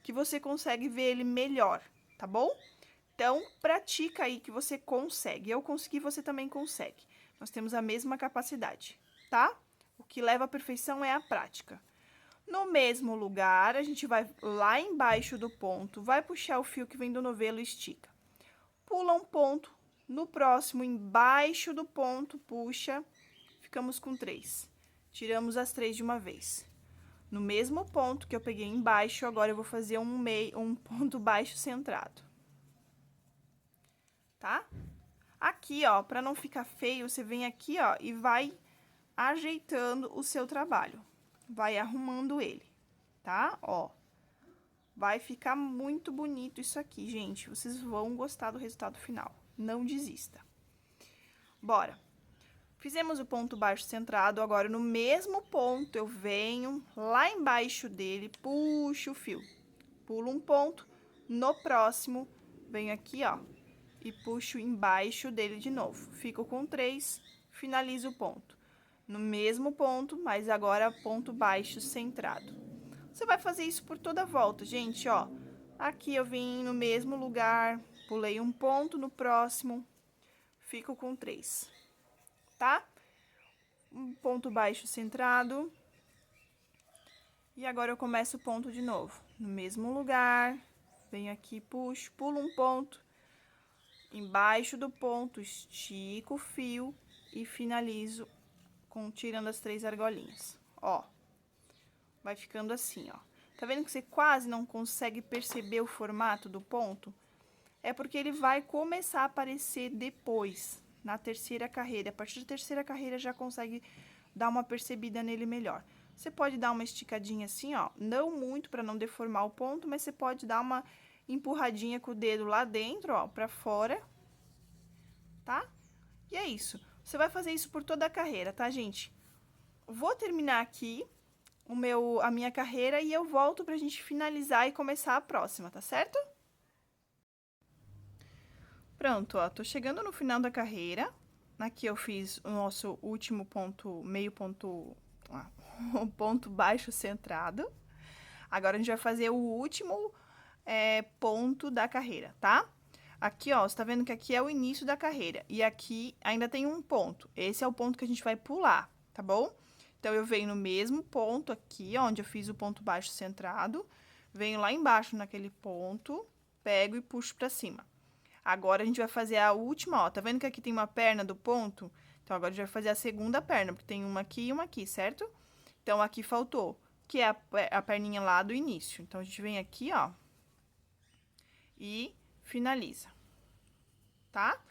que você consegue ver ele melhor, tá bom? Então, pratica aí que você consegue. Eu consegui, você também consegue. Nós temos a mesma capacidade, tá? O que leva à perfeição é a prática. No mesmo lugar, a gente vai lá embaixo do ponto, vai puxar o fio que vem do novelo e estica. Pula um ponto, no próximo, embaixo do ponto, puxa, ficamos com 3. Tiramos as 3 de uma vez. No mesmo ponto que eu peguei embaixo, agora eu vou fazer um ponto baixo centrado. Tá? Aqui, ó, pra não ficar feio, você vem aqui, ó, e vai ajeitando o seu trabalho. Vai arrumando ele, tá? Ó, vai ficar muito bonito isso aqui, gente. Vocês vão gostar do resultado final. Não desista. Bora. Fizemos o ponto baixo centrado, agora no mesmo ponto eu venho lá embaixo dele, puxo o fio. Pulo um ponto, no próximo, venho aqui, ó, e puxo embaixo dele de novo. Fico com 3, finalizo o ponto. No mesmo ponto, mas agora ponto baixo centrado. Você vai fazer isso por toda a volta, gente, ó. Aqui eu vim no mesmo lugar, pulei um ponto no próximo, fico com 3, tá? Um ponto baixo centrado, E agora eu começo o ponto de novo. No mesmo lugar, venho aqui, puxo, pulo um ponto. Embaixo do ponto, estico o fio e finalizo tirando as 3 argolinhas. Ó, vai ficando assim, ó. Tá vendo que você quase não consegue perceber o formato do ponto? É porque ele vai começar a aparecer depois, na terceira carreira. A partir da terceira carreira já consegue dar uma percebida nele melhor. Você pode dar uma esticadinha assim, ó, não muito para não deformar o ponto, mas você pode dar uma empurradinha com o dedo lá dentro, ó, para fora, tá? E é isso. Você vai fazer isso por toda a carreira, tá, gente? Vou terminar aqui a minha carreira e eu volto pra gente finalizar e começar a próxima, tá certo? Pronto, ó, tô chegando no final da carreira. Aqui eu fiz o nosso último ponto, meio ponto, o ponto baixo centrado. Agora a gente vai fazer o último ponto da carreira, tá? Aqui, ó, você tá vendo que aqui é o início da carreira e aqui ainda tem um ponto. Esse é o ponto que a gente vai pular, tá bom? Então, eu venho no mesmo ponto aqui, onde eu fiz o ponto baixo centrado, venho lá embaixo naquele ponto, pego e puxo pra cima. Agora, a gente vai fazer a última, ó, tá vendo que aqui tem uma perna do ponto? Então, agora a gente vai fazer a segunda perna, porque tem uma aqui e uma aqui, certo? Então, aqui faltou, que é a perninha lá do início. Então, a gente vem aqui, ó, e finaliza, tá?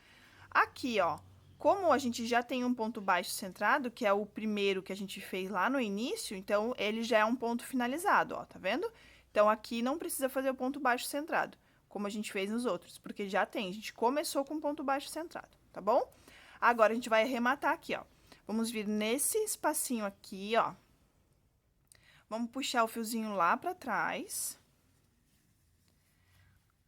Aqui, ó, como a gente já tem um ponto baixo centrado, que é o primeiro que a gente fez lá no início, então, ele já é um ponto finalizado, ó, tá vendo? Então, aqui não precisa fazer o ponto baixo centrado, como a gente fez nos outros, porque já tem, a gente começou com ponto baixo centrado, tá bom? Agora, a gente vai arrematar aqui, ó. Vamos vir nesse espacinho aqui, ó. Vamos puxar o fiozinho lá pra trás.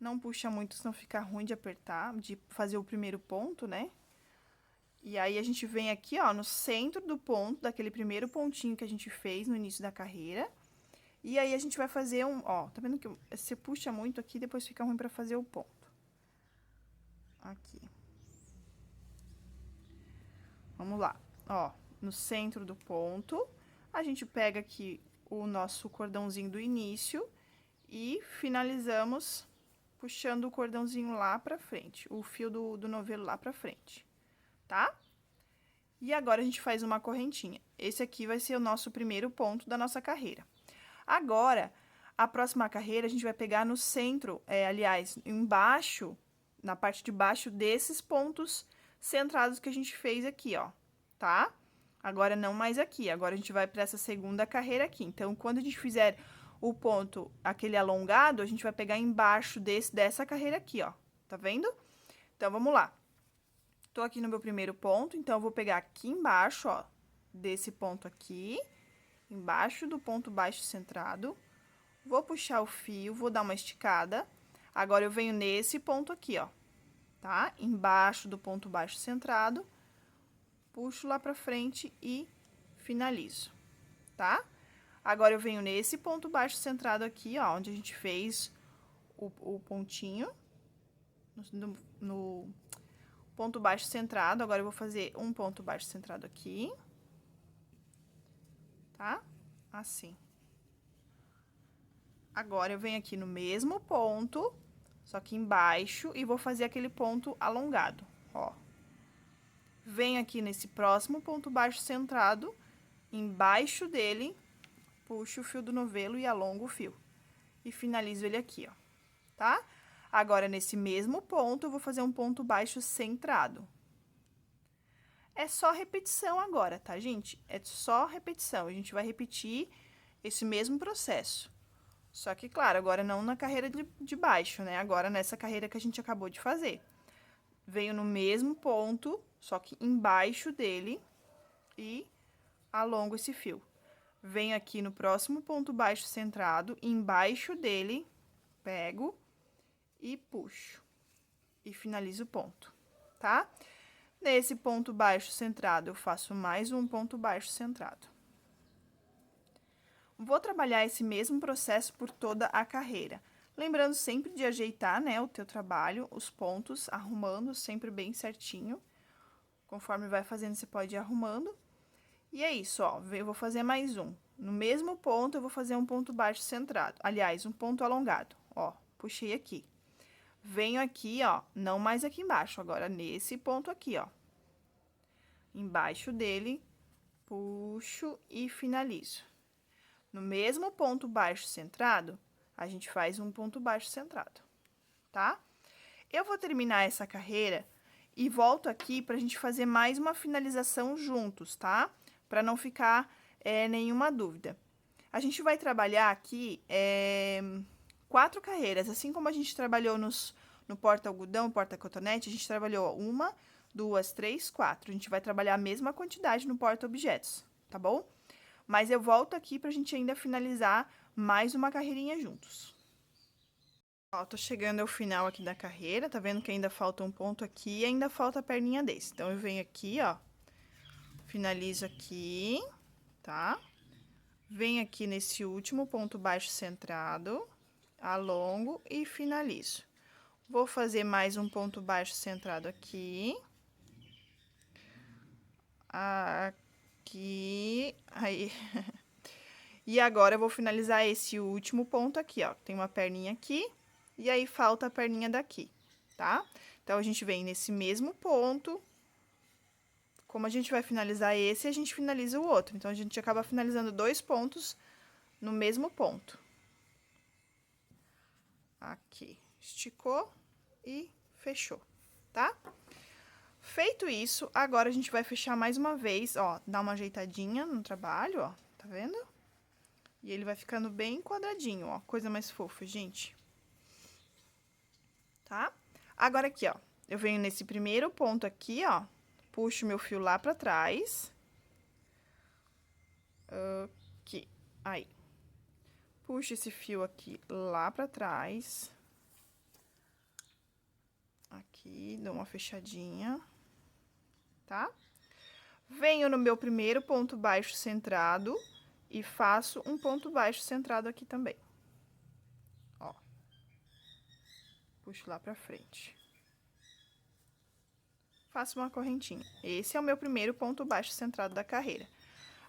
Não puxa muito, senão fica ruim de apertar, de fazer o primeiro ponto, né? E aí, a gente vem aqui, ó, no centro do ponto, daquele primeiro pontinho que a gente fez no início da carreira. E aí, a gente vai fazer ó, tá vendo que você puxa muito aqui, depois fica ruim pra fazer o ponto. Aqui. Vamos lá, ó, no centro do ponto, a gente pega aqui o nosso cordãozinho do início e finalizamos puxando o cordãozinho lá pra frente, o fio do novelo lá pra frente, tá? E agora, a gente faz uma correntinha. Esse aqui vai ser o nosso primeiro ponto da nossa carreira. Agora, a próxima carreira, a gente vai pegar no centro, aliás, embaixo, na parte de baixo desses pontos centrados que a gente fez aqui, ó, tá? Agora, não mais aqui, agora a gente vai para essa segunda carreira aqui. Então, quando a gente fizer o ponto, aquele alongado, a gente vai pegar embaixo dessa carreira aqui, ó, tá vendo? Então, vamos lá. Tô aqui no meu primeiro ponto, então, eu vou pegar aqui embaixo, ó, desse ponto aqui, embaixo do ponto baixo centrado, vou puxar o fio, vou dar uma esticada, agora eu venho nesse ponto aqui, ó, tá? Embaixo do ponto baixo centrado, puxo lá pra frente e finalizo, tá? Agora, eu venho nesse ponto baixo centrado aqui, ó, onde a gente fez o pontinho, no ponto baixo centrado. Agora, eu vou fazer um ponto baixo centrado aqui, tá? Assim. Agora, eu venho aqui no mesmo ponto, só que embaixo, e vou fazer aquele ponto alongado, ó. Venho aqui nesse próximo ponto baixo centrado, embaixo dele, puxo o fio do novelo e alongo o fio. E finalizo ele aqui, ó, tá? Agora, nesse mesmo ponto, eu vou fazer um ponto baixo centrado. É só repetição agora, tá, gente? É só repetição. A gente vai repetir esse mesmo processo. Só que, claro, agora não na carreira de baixo, né? Agora nessa carreira que a gente acabou de fazer. Venho no mesmo ponto, só que embaixo dele, e alongo esse fio. Venho aqui no próximo ponto baixo centrado, embaixo dele, pego e puxo. E finalizo o ponto, tá? Nesse ponto baixo centrado, eu faço mais um ponto baixo centrado. Vou trabalhar esse mesmo processo por toda a carreira. Lembrando sempre de ajeitar, né, o teu trabalho, os pontos, arrumando sempre bem certinho. Conforme vai fazendo, você pode ir arrumando. E é isso, ó, eu vou fazer mais um. no mesmo ponto, eu vou fazer um ponto baixo centrado. Aliás, um ponto alongado, ó, puxei aqui. Venho aqui, ó, não mais aqui embaixo, agora nesse ponto aqui, ó. Embaixo dele, puxo e finalizo. No mesmo ponto baixo centrado, a gente faz um ponto baixo centrado, tá? Eu vou terminar essa carreira e volto aqui pra gente fazer mais uma finalização juntos, tá? Pra não ficar nenhuma dúvida. A gente vai trabalhar aqui 4 carreiras, assim como a gente trabalhou no porta-algodão, porta-cotonete, a gente trabalhou 1, 2, 3, 4. A gente vai trabalhar a mesma quantidade no porta-objetos, tá bom? Mas eu volto aqui pra gente ainda finalizar mais uma carreirinha juntos. Ó, tô chegando ao final aqui da carreira, tá vendo que ainda falta um ponto aqui e ainda falta a perninha desse. Então, eu venho aqui, ó, finalizo aqui, tá? Venho aqui nesse último ponto baixo centrado, alongo e finalizo. Vou fazer mais um ponto baixo centrado aqui. Aqui, aí. E agora, eu vou finalizar esse último ponto aqui, ó. Tem uma perninha aqui, e aí falta a perninha daqui, tá? Então, a gente vem nesse mesmo ponto. Como a gente vai finalizar esse, a gente finaliza o outro. Então, a gente acaba finalizando 2 pontos no mesmo ponto. Aqui, esticou e fechou, tá? Feito isso, agora a gente vai fechar mais uma vez, ó, dar uma ajeitadinha no trabalho, ó, tá vendo? E ele vai ficando bem quadradinho, ó, coisa mais fofa, gente. Tá? Agora aqui, ó, eu venho nesse primeiro ponto aqui, ó, puxo meu fio lá pra trás. Aqui, aí. Puxo esse fio aqui lá pra trás. Aqui, dou uma fechadinha, tá? Venho no meu primeiro ponto baixo centrado e faço um ponto baixo centrado aqui também. Ó. Puxo lá pra frente. Faço uma correntinha. Esse é o meu primeiro ponto baixo centrado da carreira.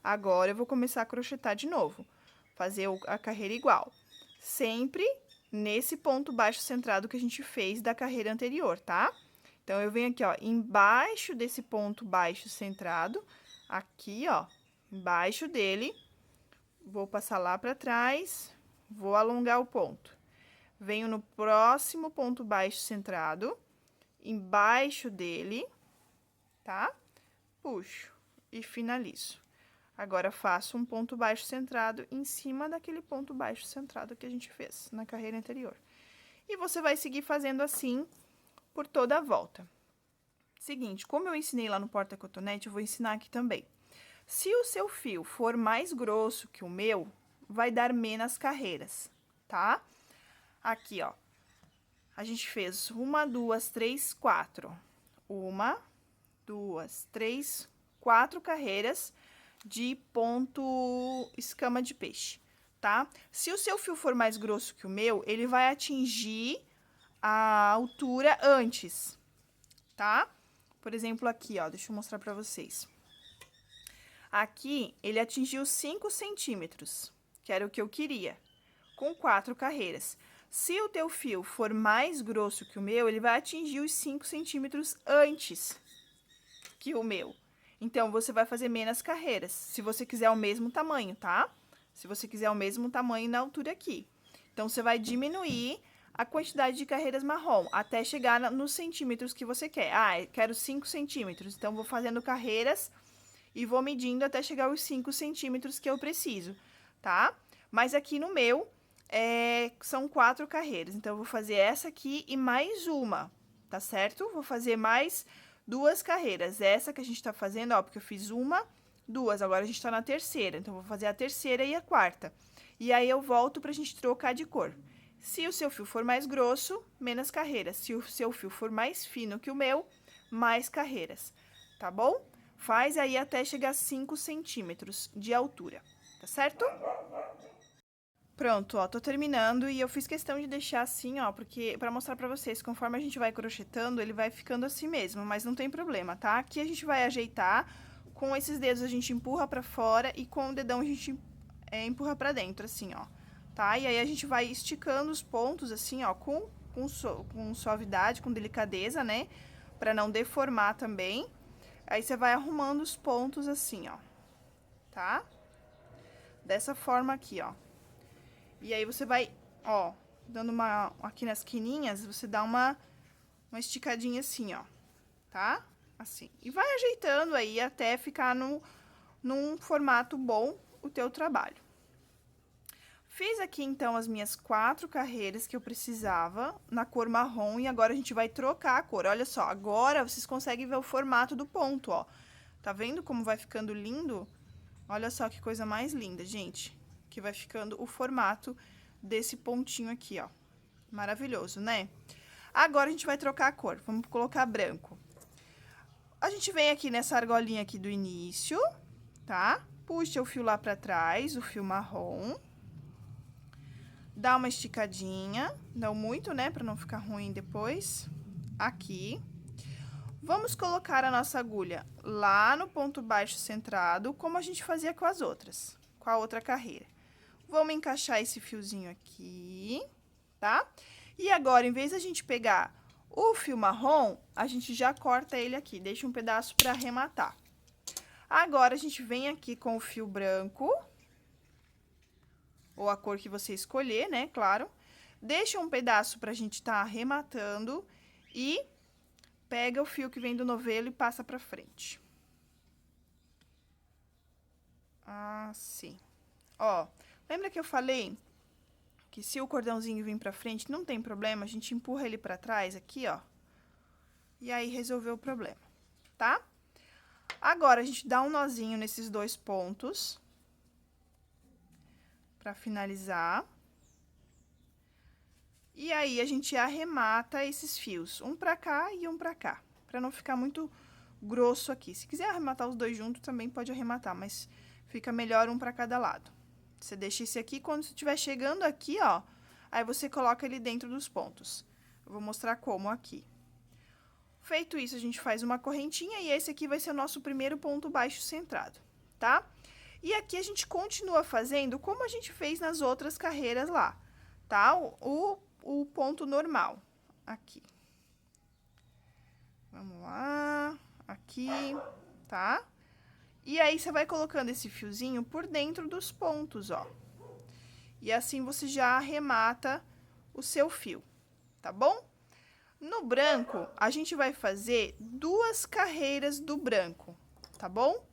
Agora, eu vou começar a crochetar de novo. Fazer a carreira igual. Sempre nesse ponto baixo centrado que a gente fez da carreira anterior, tá? Então, eu venho aqui, ó, embaixo desse ponto baixo centrado, aqui, ó, embaixo dele, vou passar lá pra trás, vou alongar o ponto. Venho no próximo ponto baixo centrado, embaixo dele, tá? Puxo e finalizo. Agora, faço um ponto baixo centrado em cima daquele ponto baixo centrado que a gente fez na carreira anterior. E você vai seguir fazendo assim por toda a volta. Seguinte, como eu ensinei lá no porta-cotonete, eu vou ensinar aqui também. Se o seu fio for mais grosso que o meu, vai dar menos carreiras, tá? Aqui, ó, a gente fez 1, 2, 3, 4. 1, 2, 3, 4 carreiras de ponto escama de peixe, tá? Se o seu fio for mais grosso que o meu, ele vai atingir a altura antes, tá? Por exemplo, aqui, ó, deixa eu mostrar pra vocês. Aqui, ele atingiu 5 centímetros, que era o que eu queria, com 4 carreiras. Se o teu fio for mais grosso que o meu, ele vai atingir os 5 centímetros antes que o meu. Então, você vai fazer menos carreiras, se você quiser o mesmo tamanho, tá? Se você quiser o mesmo tamanho na altura aqui. Então, você vai diminuir a quantidade de carreiras marrom, até chegar nos centímetros que você quer. Ah, eu quero 5 centímetros, então, vou fazendo carreiras e vou medindo até chegar aos 5 centímetros que eu preciso, tá? Mas aqui no meu, são 4 carreiras, então, eu vou fazer essa aqui e mais uma, tá certo? Vou fazer mais 2 carreiras, essa que a gente tá fazendo, ó, porque eu fiz 1, 2, agora a gente tá na terceira, então, vou fazer a terceira e a quarta. E aí, eu volto pra gente trocar de cor. Se o seu fio for mais grosso, menos carreiras. Se o seu fio for mais fino que o meu, mais carreiras, tá bom? Faz aí até chegar a 5 centímetros de altura, tá certo? Pronto, ó, tô terminando e eu fiz questão de deixar assim, ó, porque pra mostrar pra vocês, conforme a gente vai crochetando, ele vai ficando assim mesmo, mas não tem problema, tá? Aqui a gente vai ajeitar, com esses dedos a gente empurra pra fora e com o dedão a gente empurra pra dentro, assim, ó, tá? E aí a gente vai esticando os pontos, assim, ó, com suavidade, com delicadeza, né? Pra não deformar também. Aí você vai arrumando os pontos assim, ó, tá? Dessa forma aqui, ó. E aí você vai, ó, dando uma... Aqui nas quininhas, você dá uma esticadinha assim, ó, tá? Assim. E vai ajeitando aí até ficar num formato bom o teu trabalho. Fiz aqui, então, as minhas 4 carreiras que eu precisava na cor marrom e agora a gente vai trocar a cor. Olha só, agora vocês conseguem ver o formato do ponto, ó. Tá vendo como vai ficando lindo? Olha só que coisa mais linda, gente. Que vai ficando o formato desse pontinho aqui, ó. Maravilhoso, né? Agora a gente vai trocar a cor. Vamos colocar branco. A gente vem aqui nessa argolinha aqui do início, tá? Puxa o fio lá pra trás, o fio marrom. Dá uma esticadinha, não muito, né, pra não ficar ruim depois. Aqui. Vamos colocar a nossa agulha lá no ponto baixo centrado, como a gente fazia com as outras, com a outra carreira. Vamos encaixar esse fiozinho aqui, tá? E agora, em vez da gente pegar o fio marrom, a gente já corta ele aqui, deixa um pedaço pra arrematar. Agora, a gente vem aqui com o fio branco, ou a cor que você escolher, né, claro. Deixa um pedaço pra gente tá arrematando e pega o fio que vem do novelo e passa pra frente. Assim. Ó, lembra que eu falei que se o cordãozinho vir pra frente, não tem problema, a gente empurra ele pra trás aqui, ó. E aí, resolveu o problema, tá? Agora, a gente dá um nozinho nesses 2 pontos. Pra finalizar. E aí, a gente arremata esses fios, um pra cá e um pra cá, pra não ficar muito grosso aqui. Se quiser arrematar os 2 juntos, também pode arrematar, mas fica melhor um pra cada lado. Você deixa esse aqui, quando você estiver chegando aqui, ó, aí você coloca ele dentro dos pontos. Eu vou mostrar como aqui. Feito isso, a gente faz uma correntinha e esse aqui vai ser o nosso primeiro ponto baixo centrado, tá? E aqui a gente continua fazendo como a gente fez nas outras carreiras lá, tá? O ponto normal, aqui. Vamos lá, aqui, tá? E aí, você vai colocando esse fiozinho por dentro dos pontos, ó. E assim, você já arremata o seu fio, tá bom? No branco, a gente vai fazer 2 carreiras do branco, tá bom?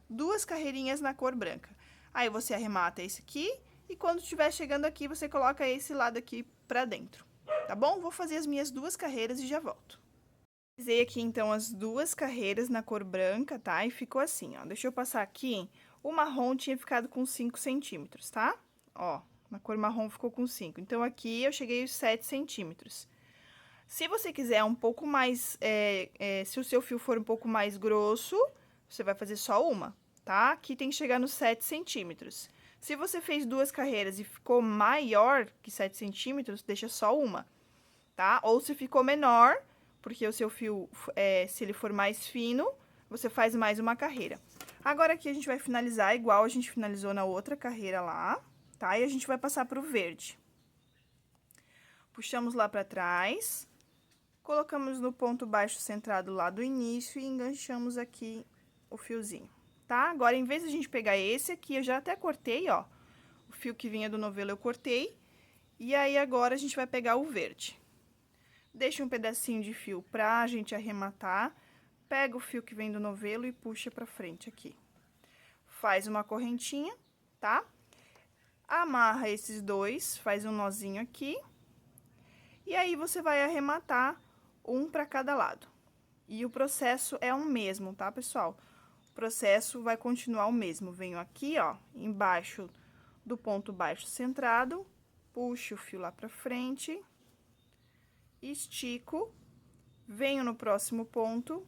2 carreirinhas na cor branca. Aí, você arremata esse aqui e quando estiver chegando aqui, você coloca esse lado aqui pra dentro, tá bom? Vou fazer as minhas 2 carreiras e já volto. Fiz aqui, então, as 2 carreiras na cor branca, tá? E ficou assim, ó. Deixa eu passar aqui. O marrom tinha ficado com 5 centímetros, tá? Ó, na cor marrom ficou com 5. Então, aqui eu cheguei aos 7 centímetros. Se você quiser um pouco mais, se o seu fio for um pouco mais grosso, você vai fazer só uma, tá? Aqui tem que chegar nos 7 centímetros. Se você fez 2 carreiras e ficou maior que 7 centímetros, deixa só uma, tá? Ou se ficou menor, porque o seu fio, se ele for mais fino, você faz mais uma carreira. Agora, aqui a gente vai finalizar igual a gente finalizou na outra carreira lá, tá? E a gente vai passar pro verde. Puxamos lá pra trás, colocamos no ponto baixo centrado lá do início e enganchamos aqui o fiozinho, tá? Agora, em vez de a gente pegar esse aqui, eu já até cortei, ó. O fio que vinha do novelo eu cortei. E aí, agora, a gente vai pegar o verde. Deixa um pedacinho de fio pra gente arrematar, pega o fio que vem do novelo e puxa pra frente aqui. Faz uma correntinha, tá? Amarra esses 2, faz um nozinho aqui. E aí, você vai arrematar um pra cada lado. E o processo é o mesmo, tá, pessoal? O processo vai continuar o mesmo. Venho aqui, ó, embaixo do ponto baixo centrado, puxo o fio lá pra frente, estico, venho no próximo ponto,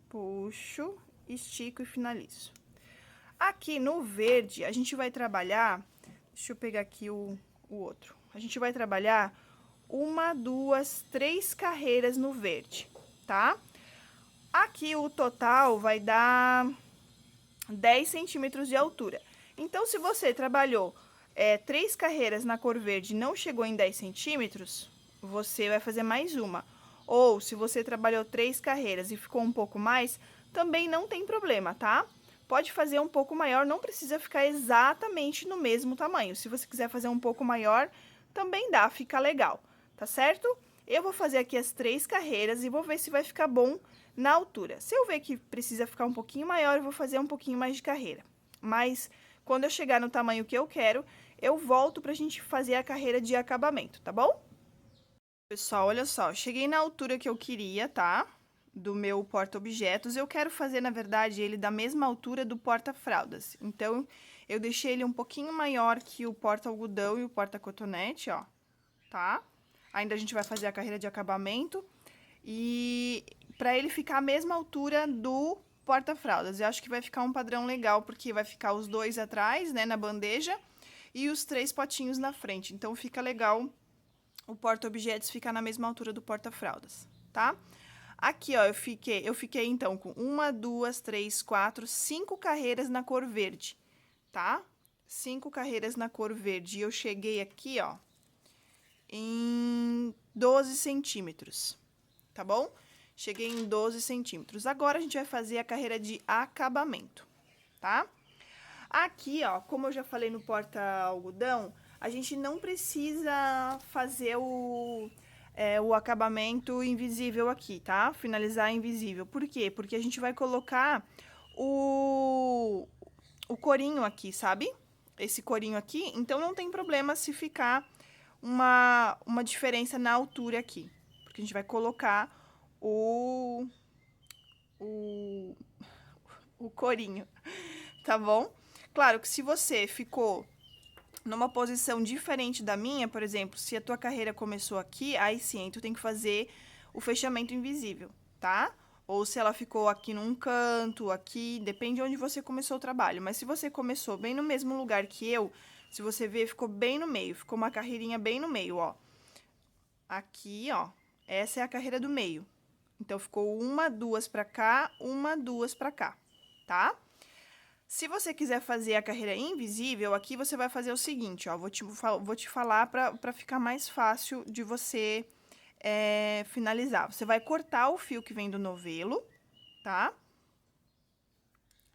puxo, estico e finalizo. Aqui no verde, a gente vai trabalhar, deixa eu pegar aqui o outro. A gente vai trabalhar 1, 2, 3 carreiras no verde, tá? Aqui o total vai dar 10 centímetros de altura. Então, se você trabalhou 3 carreiras na cor verde e não chegou em 10 centímetros, você vai fazer mais uma. Ou, se você trabalhou 3 carreiras e ficou um pouco mais, também não tem problema, tá? Pode fazer um pouco maior, não precisa ficar exatamente no mesmo tamanho. Se você quiser fazer um pouco maior, também dá, fica legal, tá certo? Eu vou fazer aqui as 3 carreiras e vou ver se vai ficar bom na altura. Se eu ver que precisa ficar um pouquinho maior, eu vou fazer um pouquinho mais de carreira. Mas, quando eu chegar no tamanho que eu quero, eu volto pra gente fazer a carreira de acabamento, tá bom? Pessoal, olha só, eu cheguei na altura que eu queria, tá? Do meu porta-objetos. Eu quero fazer, na verdade, ele da mesma altura do porta-fraldas. Então, eu deixei ele um pouquinho maior que o porta-algodão e o porta-cotonete, ó, tá? Ainda a gente vai fazer a carreira de acabamento. E pra ele ficar a mesma altura do porta-fraldas. Eu acho que vai ficar um padrão legal, porque vai ficar os 2 atrás, né, na bandeja, e os 3 potinhos na frente. Então, fica legal o porta-objetos ficar na mesma altura do porta-fraldas, tá? Aqui, ó, eu fiquei então com 1, 2, 3, 4, 5 carreiras na cor verde, tá? 5 carreiras na cor verde. E eu cheguei aqui, ó, em 12 centímetros, tá bom? Cheguei em 12 centímetros. Agora, a gente vai fazer a carreira de acabamento, tá? Aqui, ó, como eu já falei no porta-algodão, a gente não precisa fazer o acabamento invisível aqui, tá? Finalizar invisível. Por quê? Porque a gente vai colocar o corinho aqui, sabe? Esse corinho aqui, então não tem problema se ficar uma diferença na altura aqui. Porque a gente vai colocar o, o corinho, tá bom? Claro que se você ficou numa posição diferente da minha, por exemplo, se a tua carreira começou aqui, aí sim, tu tem que fazer o fechamento invisível, tá? Ou se ela ficou aqui num canto, aqui, depende de onde você começou o trabalho. Mas se você começou bem no mesmo lugar que eu, se você ver, ficou bem no meio, ficou uma carreirinha bem no meio, ó. Aqui, ó, essa é a carreira do meio. Então, ficou 1, 2 pra cá, 1, 2 pra cá, tá? Se você quiser fazer a carreira invisível, aqui você vai fazer o seguinte, ó, vou te falar para ficar mais fácil de você finalizar. Você vai cortar o fio que vem do novelo, tá?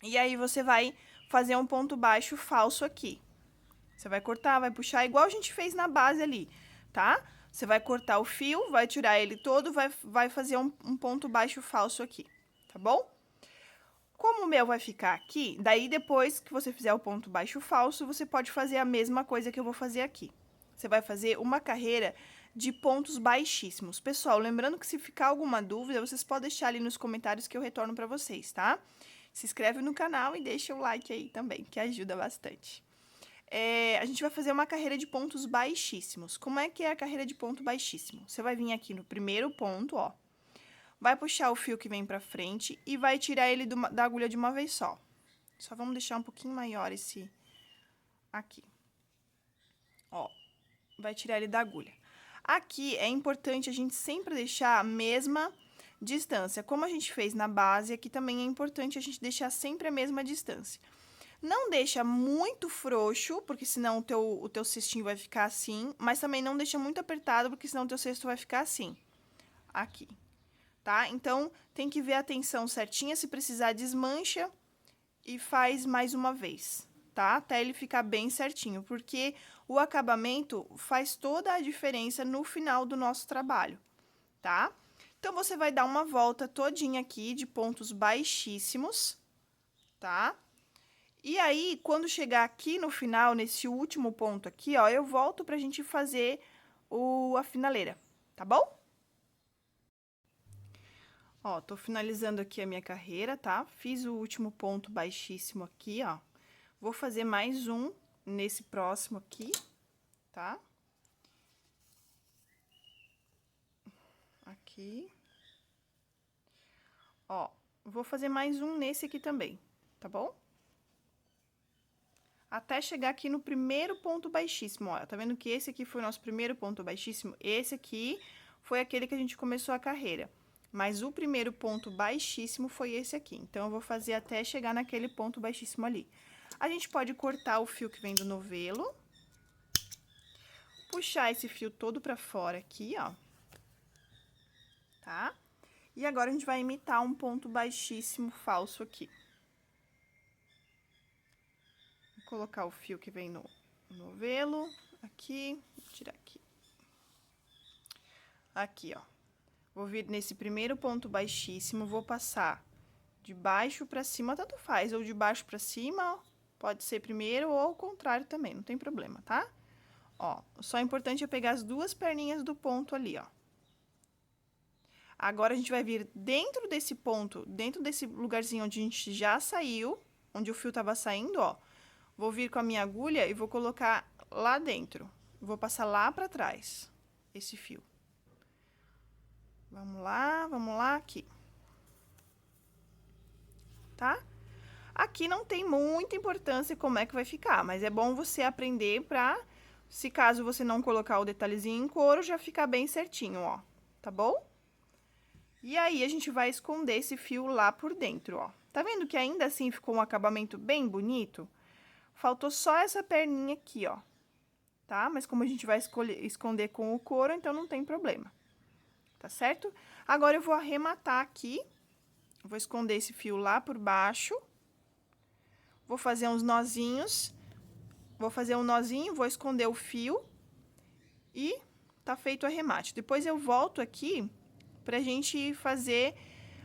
E aí, você vai fazer um ponto baixo falso aqui. Você vai cortar, vai puxar, igual a gente fez na base ali, tá? Você vai cortar o fio, vai tirar ele todo, vai fazer um ponto baixo falso aqui, tá bom? Como o meu vai ficar aqui, daí depois que você fizer o ponto baixo falso, você pode fazer a mesma coisa que eu vou fazer aqui. Você vai fazer uma carreira de pontos baixíssimos. Pessoal, lembrando que se ficar alguma dúvida, vocês podem deixar ali nos comentários que eu retorno para vocês, tá? Se inscreve no canal e deixa o like aí também, que ajuda bastante. A gente vai fazer uma carreira de pontos baixíssimos. Como é que é a carreira de ponto baixíssimo? Você vai vir aqui no primeiro ponto, ó. Vai puxar o fio que vem pra frente e vai tirar ele da agulha de uma vez só. Só vamos deixar um pouquinho maior esse aqui. Ó, vai tirar ele da agulha. Aqui é importante a gente sempre deixar a mesma distância. Como a gente fez na base, aqui também é importante a gente deixar sempre a mesma distância. Não deixa muito frouxo, porque senão o teu cestinho vai ficar assim, mas também não deixa muito apertado, porque senão o teu cesto vai ficar assim, aqui, tá? Então, tem que ver a tensão certinha, se precisar desmancha e faz mais uma vez, tá? Até ele ficar bem certinho, porque o acabamento faz toda a diferença no final do nosso trabalho, tá? Então, você vai dar uma volta todinha aqui de pontos baixíssimos, tá? E aí, quando chegar aqui no final, nesse último ponto aqui, ó, eu volto pra gente fazer a finaleira, tá bom? Ó, tô finalizando aqui a minha carreira, tá? Fiz o último ponto baixíssimo aqui, ó. Vou fazer mais um nesse próximo aqui, tá? Aqui. Ó, vou fazer mais um nesse aqui também, tá bom? Até chegar aqui no primeiro ponto baixíssimo, ó. Tá vendo que esse aqui foi o nosso primeiro ponto baixíssimo? Esse aqui foi aquele que a gente começou a carreira. Mas o primeiro ponto baixíssimo foi esse aqui. Então, eu vou fazer até chegar naquele ponto baixíssimo ali. A gente pode cortar o fio que vem do novelo. Puxar esse fio todo pra fora aqui, ó. Tá? E agora, a gente vai imitar um ponto baixíssimo falso aqui. Vou colocar o fio que vem no novelo, aqui, vou tirar aqui. Aqui, ó. Vou vir nesse primeiro ponto baixíssimo, vou passar de baixo pra cima, tanto faz, ou de baixo pra cima, pode ser primeiro ou ao contrário também, não tem problema, tá? Ó, só é importante é pegar as duas perninhas do ponto ali, ó. Agora, a gente vai vir dentro desse ponto, dentro desse lugarzinho onde a gente já saiu, onde o fio tava saindo, ó. Vou vir com a minha agulha e vou colocar lá dentro. Vou passar lá pra trás, esse fio. Vamos lá, aqui. Tá? Aqui não tem muita importância como é que vai ficar, mas é bom você aprender pra, se caso você não colocar o detalhezinho em couro, já ficar bem certinho, ó. Tá bom? E aí, a gente vai esconder esse fio lá por dentro, ó. Tá vendo que ainda assim ficou um acabamento bem bonito? Faltou só essa perninha aqui, ó. Tá? Mas como a gente vai esconder com o couro, então não tem problema. Tá certo? Agora, eu vou arrematar aqui. Vou esconder esse fio lá por baixo. Vou fazer uns nozinhos. Vou fazer um nozinho, vou esconder o fio. E tá feito o arremate. Depois, eu volto aqui pra gente fazer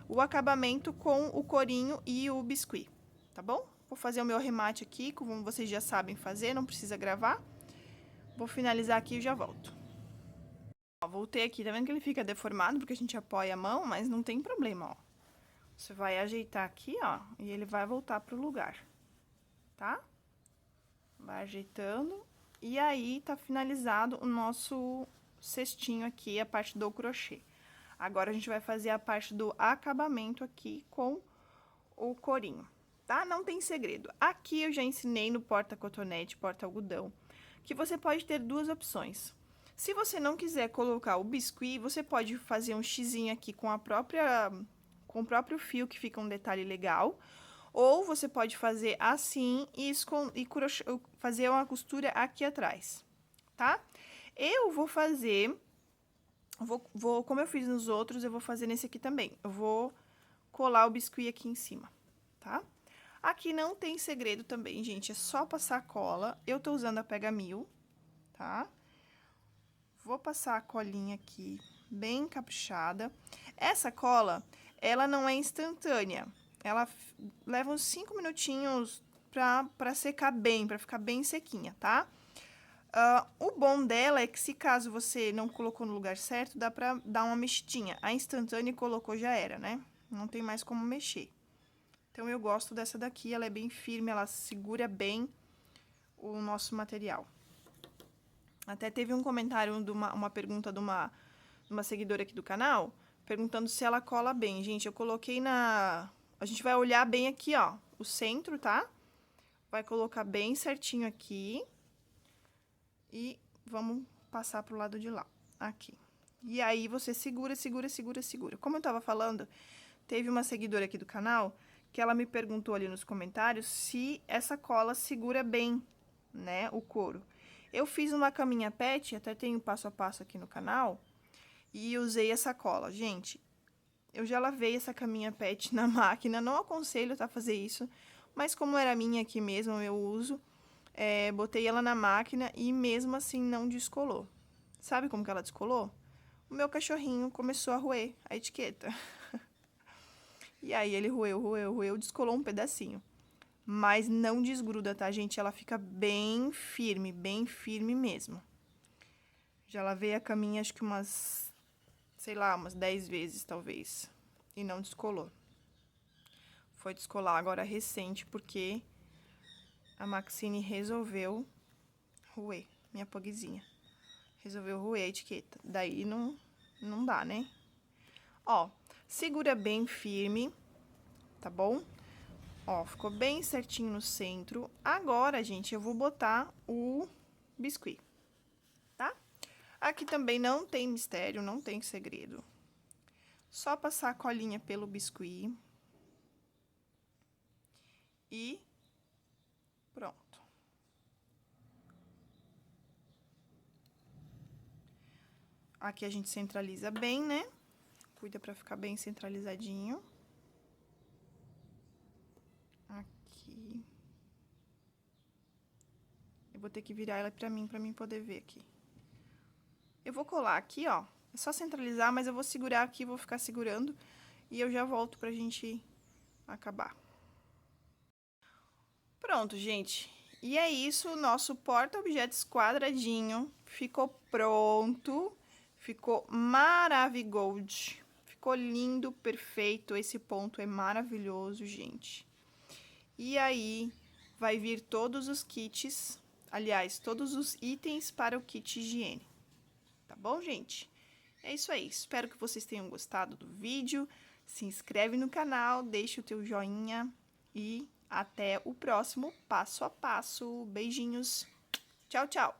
o acabamento com o corinho e o biscuit, tá bom? Vou fazer o meu arremate aqui, como vocês já sabem fazer, não precisa gravar. Vou finalizar aqui e já volto. Ó, voltei aqui, tá vendo que ele fica deformado porque a gente apoia a mão, mas não tem problema, ó. Você vai ajeitar aqui, ó, e ele vai voltar pro lugar, tá? Vai ajeitando, e aí tá finalizado o nosso cestinho aqui, a parte do crochê. Agora, a gente vai fazer a parte do acabamento aqui com o corinho, tá? Não tem segredo. Aqui, eu já ensinei no porta-cotonete, porta-algodão, que você pode ter duas opções. Se você não quiser colocar o biscuit, você pode fazer um xizinho aqui com o próprio fio, que fica um detalhe legal. Ou você pode fazer assim e fazer uma costura aqui atrás, tá? Eu vou fazer... como eu fiz nos outros, eu vou fazer nesse aqui também. Eu vou colar o biscuit aqui em cima, tá? Aqui não tem segredo também, gente, é só passar cola. Eu tô usando a Pega Mil, tá? Vou passar a colinha aqui, bem caprichada. Essa cola, ela não é instantânea. Ela leva uns 5 minutinhos pra secar bem, pra ficar bem sequinha, tá? O bom dela é que, se caso você não colocou no lugar certo, dá pra dar uma mexidinha. A instantânea colocou, já era, né? Não tem mais como mexer. Então, eu gosto dessa daqui, ela é bem firme, ela segura bem o nosso material. Até teve um comentário, uma pergunta de uma seguidora aqui do canal, perguntando se ela cola bem. Gente, eu coloquei na... A gente vai olhar bem aqui, ó, o centro, tá? Vai colocar bem certinho aqui. E vamos passar pro lado de lá, aqui. E aí, você segura, segura, segura, segura. Como eu tava falando, teve uma seguidora aqui do canal que ela me perguntou ali nos comentários se essa cola segura bem, né, o couro. Eu fiz uma caminha pet, até tenho passo a passo aqui no canal, e usei essa cola. Gente, eu já lavei essa caminha pet na máquina, não aconselho, tá, fazer isso, mas como era minha aqui mesmo, eu uso... botei ela na máquina e mesmo assim não descolou. Sabe como que ela descolou? O meu cachorrinho começou a roer a etiqueta. E aí ele roeu, descolou um pedacinho. Mas não desgruda, tá, gente? Ela fica bem firme mesmo. Já lavei a caminha acho que umas, sei lá, umas 10 vezes talvez. E não descolou. Foi descolar agora recente porque... a Maxine resolveu roer, minha pugzinha. Resolveu roer a etiqueta. Daí não dá, né? Ó, segura bem firme, tá bom? Ó, ficou bem certinho no centro. Agora, gente, eu vou botar o biscuit, tá? Aqui também não tem mistério, não tem segredo. Só passar a colinha pelo biscuit. E Pronto. Aqui a gente centraliza bem, né? Cuida pra ficar bem centralizadinho. Aqui. Eu vou ter que virar ela pra mim poder ver aqui. Eu vou colar aqui, ó. É só centralizar, mas eu vou segurar aqui, vou ficar segurando. E eu já volto pra gente acabar. Pronto, gente. E é isso, o nosso porta-objetos quadradinho ficou pronto. Ficou maravigold. Ficou lindo, perfeito. Esse ponto é maravilhoso, gente. E aí, vai vir todos os kits, aliás, todos os itens para o kit higiene. Tá bom, gente? É isso aí. Espero que vocês tenham gostado do vídeo. Se inscreve no canal, deixa o teu joinha e até o próximo passo a passo. Beijinhos. Tchau, tchau.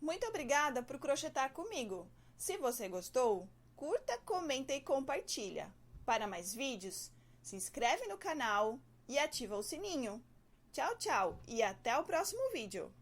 Muito obrigada por crochetar comigo. Se você gostou, curta, comenta e compartilha. Para mais vídeos, se inscreve no canal e ativa o sininho. Tchau, tchau e até o próximo vídeo.